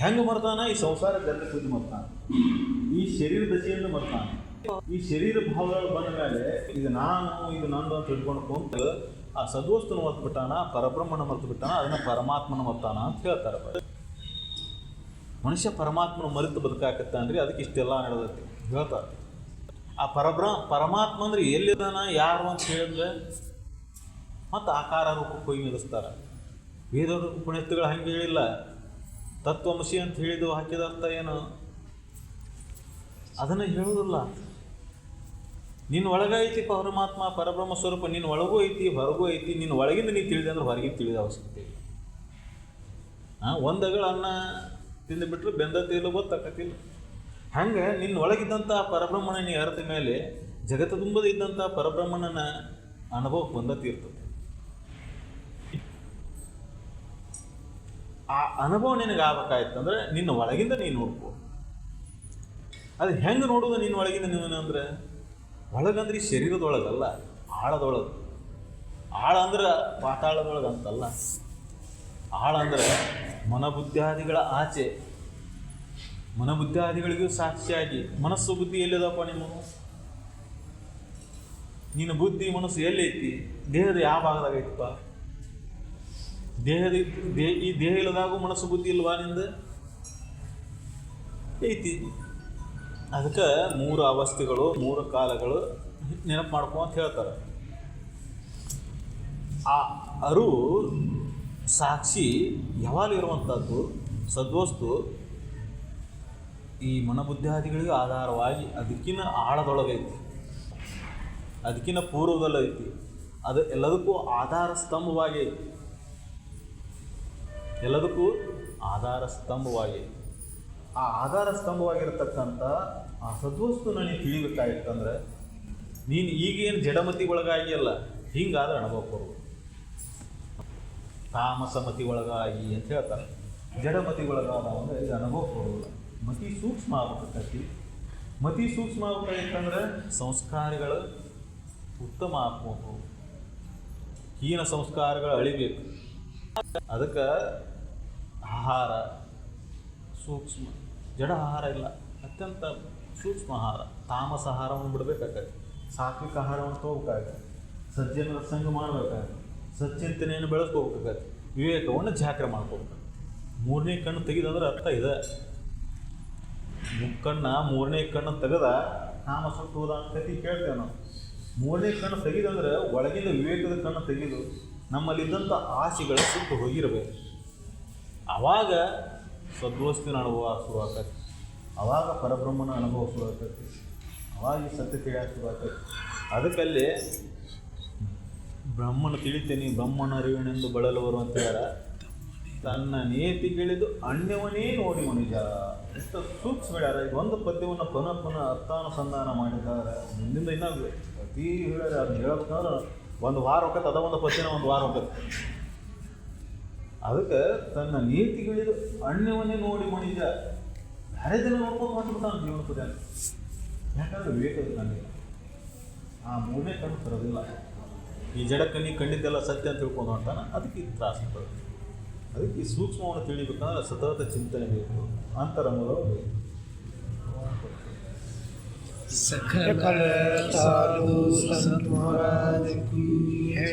[SPEAKER 2] ಹೆಂಗೆ ಮರ್ತಾನ? ಈ ಸಂಸಾರ ಗಲ್ಲ ಸುದ್ದಿ ಮರ್ತಾನ, ಈ ಶರೀರ ದಶೆಯಿಂದ ಮರ್ತಾನ. ಈ ಶರೀರ ಭಾವಗಳು ಬಂದ ಮೇಲೆ ಇದು ನಾನು, ಇದು ನಂದು ಅಂತ ಹಿಡ್ಕೊಂಡು ಕುಂತು ಆ ಸದ್ವಸ್ತುನ ಮರ್ತು ಬಿಟ್ಟಾನ, ಪರಬ್ರಹ್ಮನ ಮರ್ತು ಬಿಟ್ಟಾನ, ಅದನ್ನ ಪರಮಾತ್ಮನ ಮರ್ತಾನ ಅಂತ ಹೇಳ್ತಾರೆ. ಮನುಷ್ಯ ಪರಮಾತ್ಮನ ಮರೆತು ಬದುಕಾಕತ್ತಾನ್ರಿ, ಅದಕ್ಕೆ ಇಷ್ಟೆಲ್ಲ ನಡೆದೈತಿ ಹೇಳ್ತಾರೆ. ಆ ಪರಮಾತ್ಮ ಅಂದ್ರೆ ಎಲ್ಲಿದಾನ, ಯಾರು ಅಂತ ಹೇಳಿದ್ರೆ ಮತ್ತು ಆಕಾರ ರೂಪಕ್ಕೆ ಹೋಗಿ ನಿಲ್ಲಿಸ್ತಾರೆ. ವೇದ ಉಪನಿಷತ್ತುಗಳು ಹಂಗೆ ಹೇಳಿಲ್ಲ. ತತ್ವಮಸಿ ಅಂತ ಹೇಳಿದ್ದು ಹಾಕಿದ ಅರ್ಥ ಏನು ಅದನ್ನು ಹೇಳುವುದಿಲ್ಲ. ನಿನ್ನ ಒಳಗೈತಿ ಪರಮಾತ್ಮ, ಪರಬ್ರಹ್ಮ ಸ್ವರೂಪ, ನಿನ್ನ ಒಳಗೂ ಐತಿ, ಹೊರಗೂ ಐತಿ. ನಿನ್ನ ಒಳಗಿಂದ ನೀನು ತಿಳಿದೆ ಅಂದ್ರೆ ಹೊರಗಿಂದ ತಿಳಿದ ಅವಶ್ಯಕತೆ ಇಲ್ಲ. ಒಂದಗಳ ಅನ್ನ ತಿಂದು ಬಿಟ್ಟರೆ ಬೆಂದತಿ ಇಲ್ಲ ಗೊತ್ತಾಕತಿಲ್ಲ. ಹಂಗೆ ನಿನ್ನ ಒಳಗಿದ್ದಂಥ ಪರಬ್ರಹ್ಮನ ನೀ ಅರ್ಥ ಮೇಲೆ ಜಗತ್ತು ತುಂಬದ ಇದ್ದಂಥ ಪರಬ್ರಹ್ಮನ ಅನುಭವಕ್ಕೆ ಬಂದತಿ ಇರ್ತದೆ. ಆ ಅನುಭವ ನಿನಗೆ ಆಗ್ಬೇಕಾಯ್ತಂದ್ರೆ ನಿನ್ನ ಒಳಗಿಂದ ನೀನು ನೋಡ್ಕೋ. ಅದು ಹೆಂಗೆ ನೋಡೋದು ನಿನ್ನ ಒಳಗಿಂದ ನೀನು ಅಂದರೆ, ಒಳಗಂದ್ರೆ ಈ ಶರೀರದೊಳಗಲ್ಲ, ಆಳದೊಳಗೆ. ಆಳ ಅಂದ್ರೆ ಪಾತಾಳದೊಳಗೆ ಅಂತಲ್ಲ. ಆಳ ಅಂದ್ರೆ ಮನಬುದ್ಧಾದಿಗಳ ಆಚೆ, ಮನಬುದ್ಧಾದಿಗಳಿಗೂ ಸಾಕ್ಷಿಯಾಗಿ. ಮನಸ್ಸು ಬುದ್ಧಿ ಎಲ್ಲಿದಪ್ಪ ನಿಮ್ಮ? ನಿನ್ನ ಬುದ್ಧಿ ಮನಸ್ಸು ಎಲ್ಲೈತಿ? ದೇಹದ ಯಾವ ಭಾಗದಾಗ ಐತಪ್ಪ? ಈ ದೇಹ ಇಲ್ಲದಾಗೂ ಮನಸ್ಸು ಬುದ್ಧಿ ಇಲ್ವಾ ನಿಂದ? ಐತಿ. ಅದಕ್ಕೆ 3 ಅವಸ್ಥೆಗಳು, 3 ಕಾಲಗಳು ನೆನಪು ಮಾಡ್ಕೊ ಅಂತ ಹೇಳ್ತಾರೆ. ಆ ಅರಿವು ಸಾಕ್ಷಿ ಯಾವಾಗಲೂ ಇರುವಂಥದ್ದು ಸದ್ವಸ್ತು ಈ ಮನಬುದ್ಧಾದಿಗಳಿಗೆ ಆಧಾರವಾಗಿ ಅದಕ್ಕಿಂತ ಆಳದೊಳಗೈತಿ, ಅದಕ್ಕಿಂತ ಪೂರ್ವದಲ್ಲೈತಿ. ಅದು ಎಲ್ಲದಕ್ಕೂ ಆಧಾರ ಸ್ತಂಭವಾಗಿ ಐತಿ, ಎಲ್ಲದಕ್ಕೂ ಆಧಾರ ಸ್ತಂಭವಾಗಿ. ಆ ಆಧಾರ ಸ್ತಂಭವಾಗಿರತಕ್ಕಂಥ ಆ ಸದ್ವಸ್ತು ನನಗೆ ತಿಳಿಬೇಕಾಗಿತ್ತಂದ್ರೆ ನೀನು ಈಗೇನು ಜಡಮತಿ ಒಳಗಾಗಿ ಅಲ್ಲ, ಹಿಂಗಾದ್ರೆ ಅನುಭವ ಕೊಡುವುದು. ತಾಮಸಮತಿ ಒಳಗಾಗಿ ಅಂತ ಹೇಳ್ತಾರೆ. ಜಡಮತಿ ಒಳಗಾದ ಅಂದರೆ ಇದು ಅನುಭವ ಕೊಡುವುದಿಲ್ಲ. ಮತಿ ಸೂಕ್ಷ್ಮ ಆಗ್ಬೇಕಾಗಿ. ಮತಿ ಸೂಕ್ಷ್ಮ ಆಗ್ಬೇಕಾಗಿತ್ತಂದ್ರೆ ಸಂಸ್ಕಾರಗಳು ಉತ್ತಮ ಆಗ್ಬೋದು, ಹೀನ ಸಂಸ್ಕಾರಗಳು ಅಳಿಬೇಕು. ಅದಕ್ಕೆ ಆಹಾರ ಸೂಕ್ಷ್ಮ, ಜಡ ಆಹಾರ ಇಲ್ಲ, ಅತ್ಯಂತ ಸೂಕ್ಷ್ಮ ಆಹಾರ. ತಾಮಸ ಆಹಾರವನ್ನು ಬಿಡಬೇಕಾಗತ್ತೆ, ಸಾತ್ವಿಕ ಆಹಾರವನ್ನು ತೊಗೋಬೇಕಾಗತ್ತೆ, ಸಜ್ಜನರ ಸಂಗ ಮಾಡಬೇಕಾಗತ್ತೆ, ಸಚ್ಚಿಂತನೆಯನ್ನು ಬೆಳೆಸ್ಕೋಬೇಕಾಗತ್ತೆ, ವಿವೇಕವನ್ನು ಜಾಗ್ರ ಮಾಡ್ಕೋಬೇಕಾಗತ್ತೆ. 3ನೇ ಕಣ್ಣು ತೆಗೆದಂದ್ರೆ ಅರ್ಥ ಇದೆ. ಮುಕ್ಕಣ್ಣ 3ನೇ ಕಣ್ಣು ತೆಗೆದ ನಾಮ ಸುಟ್ಟು ಹೋದ ಅಂತ ಕತಿ ಕೇಳ್ತೇವೆ ನಾವು. 3ನೇ ಕಣ್ಣು ತೆಗೆದಂದ್ರೆ ಒಳಗಿನ ವಿವೇಕದ ಕಣ್ಣು ತೆಗೆದು ನಮ್ಮಲ್ಲಿದ್ದಂಥ ಆಸೆಗಳು ಸುಟ್ಟು ಹೋಗಿರಬೇಕು. ಆವಾಗ ಸದ್ವಸ್ತಿನ ಅನುಭವ ಶುರುವಾಗತ್ತೆ, ಆವಾಗ ಪರಬ್ರಹ್ಮನ ಅನುಭವ ಶುರುವಾಗತ್ತೆ, ಆವಾಗ ಈ ಸತ್ಯ ತಿಳಿಯಾಕ ಶುರುವಾಗತ್ತೆ. ಅದಕ್ಕಲ್ಲಿ ಬ್ರಹ್ಮನ ತಿಳಿತೇನೆ, ಬ್ರಹ್ಮನ ಅರಿವಿನೆಂದು ಬಳಲುವರು ಅಂತ ಹೇಳ್ಯಾರ. ತನ್ನ ನೇತಿಗಿಳಿದು ಅನ್ಯವನೇ ನೋಡಿ ಮನುಜ, ಎಷ್ಟು ಸೂಕ್ಷ್ಮ ಹೇಳ್ಯಾರ. ಈಗ ಒಂದು ಪದ್ಯವನ್ನು ಪುನಃ ಅರ್ಥಾನುಸಂಧಾನ ಮಾಡಿದ್ದಾರೆ. ಮುಂದಿಂದ ಇನ್ನೂ ಪ್ರತಿ ಹೇಳ್ಯಾರ. ಅದನ್ನ ಹೇಳ್ಬೇಕಂದ್ರೆ 1 ವಾರ ಹೋಗತ್ತೆ, ಅದ ಒಂದು ಪದ್ಯನ 1 ವಾರ ಹೋಗತ್ತೆ. ಅದಕ್ಕೆ ತನ್ನ ನೀತಿಗಿಳಿದು ಅನ್ಯವನ್ನೇ ನೋಡಿ ಮನುಜ, ಬೇರೆ ಜನ ನೋಡ್ಕೊಂಡು ಮಾಡ್ಬಿಡ್ತಾನೆ ಜೀವನ ಪದ್ಯ. ಯಾಕಂದ್ರೆ ವಿವೇಕದ ಕಣ್ಣಿಲ್ಲ, ಆ 3ನೇ ಕಣ್ಣು ತರೋದಿಲ್ಲ. ಈ ಜಡಕ್ಕನಿ ಕಂಡಿದ್ದೆಲ್ಲ ಸತ್ಯ ಅಂತ ತಿಳ್ಕೊಂಡು ಹೊಂಟಾನ, ಅದಕ್ಕೆ ಇದು ತ್ರಾಸ ಬರುತ್ತೆ. ಅದಕ್ಕೆ ಈ ಸೂಕ್ಷ್ಮವನ್ನು ತಿಳಿಬೇಕಂದ್ರೆ ಸತತ ಚಿಂತನೆ ಬೇಕು, ಅಂತರಂಗದ ಬೇಕು.
[SPEAKER 1] सकल साधु संत महाराज की है।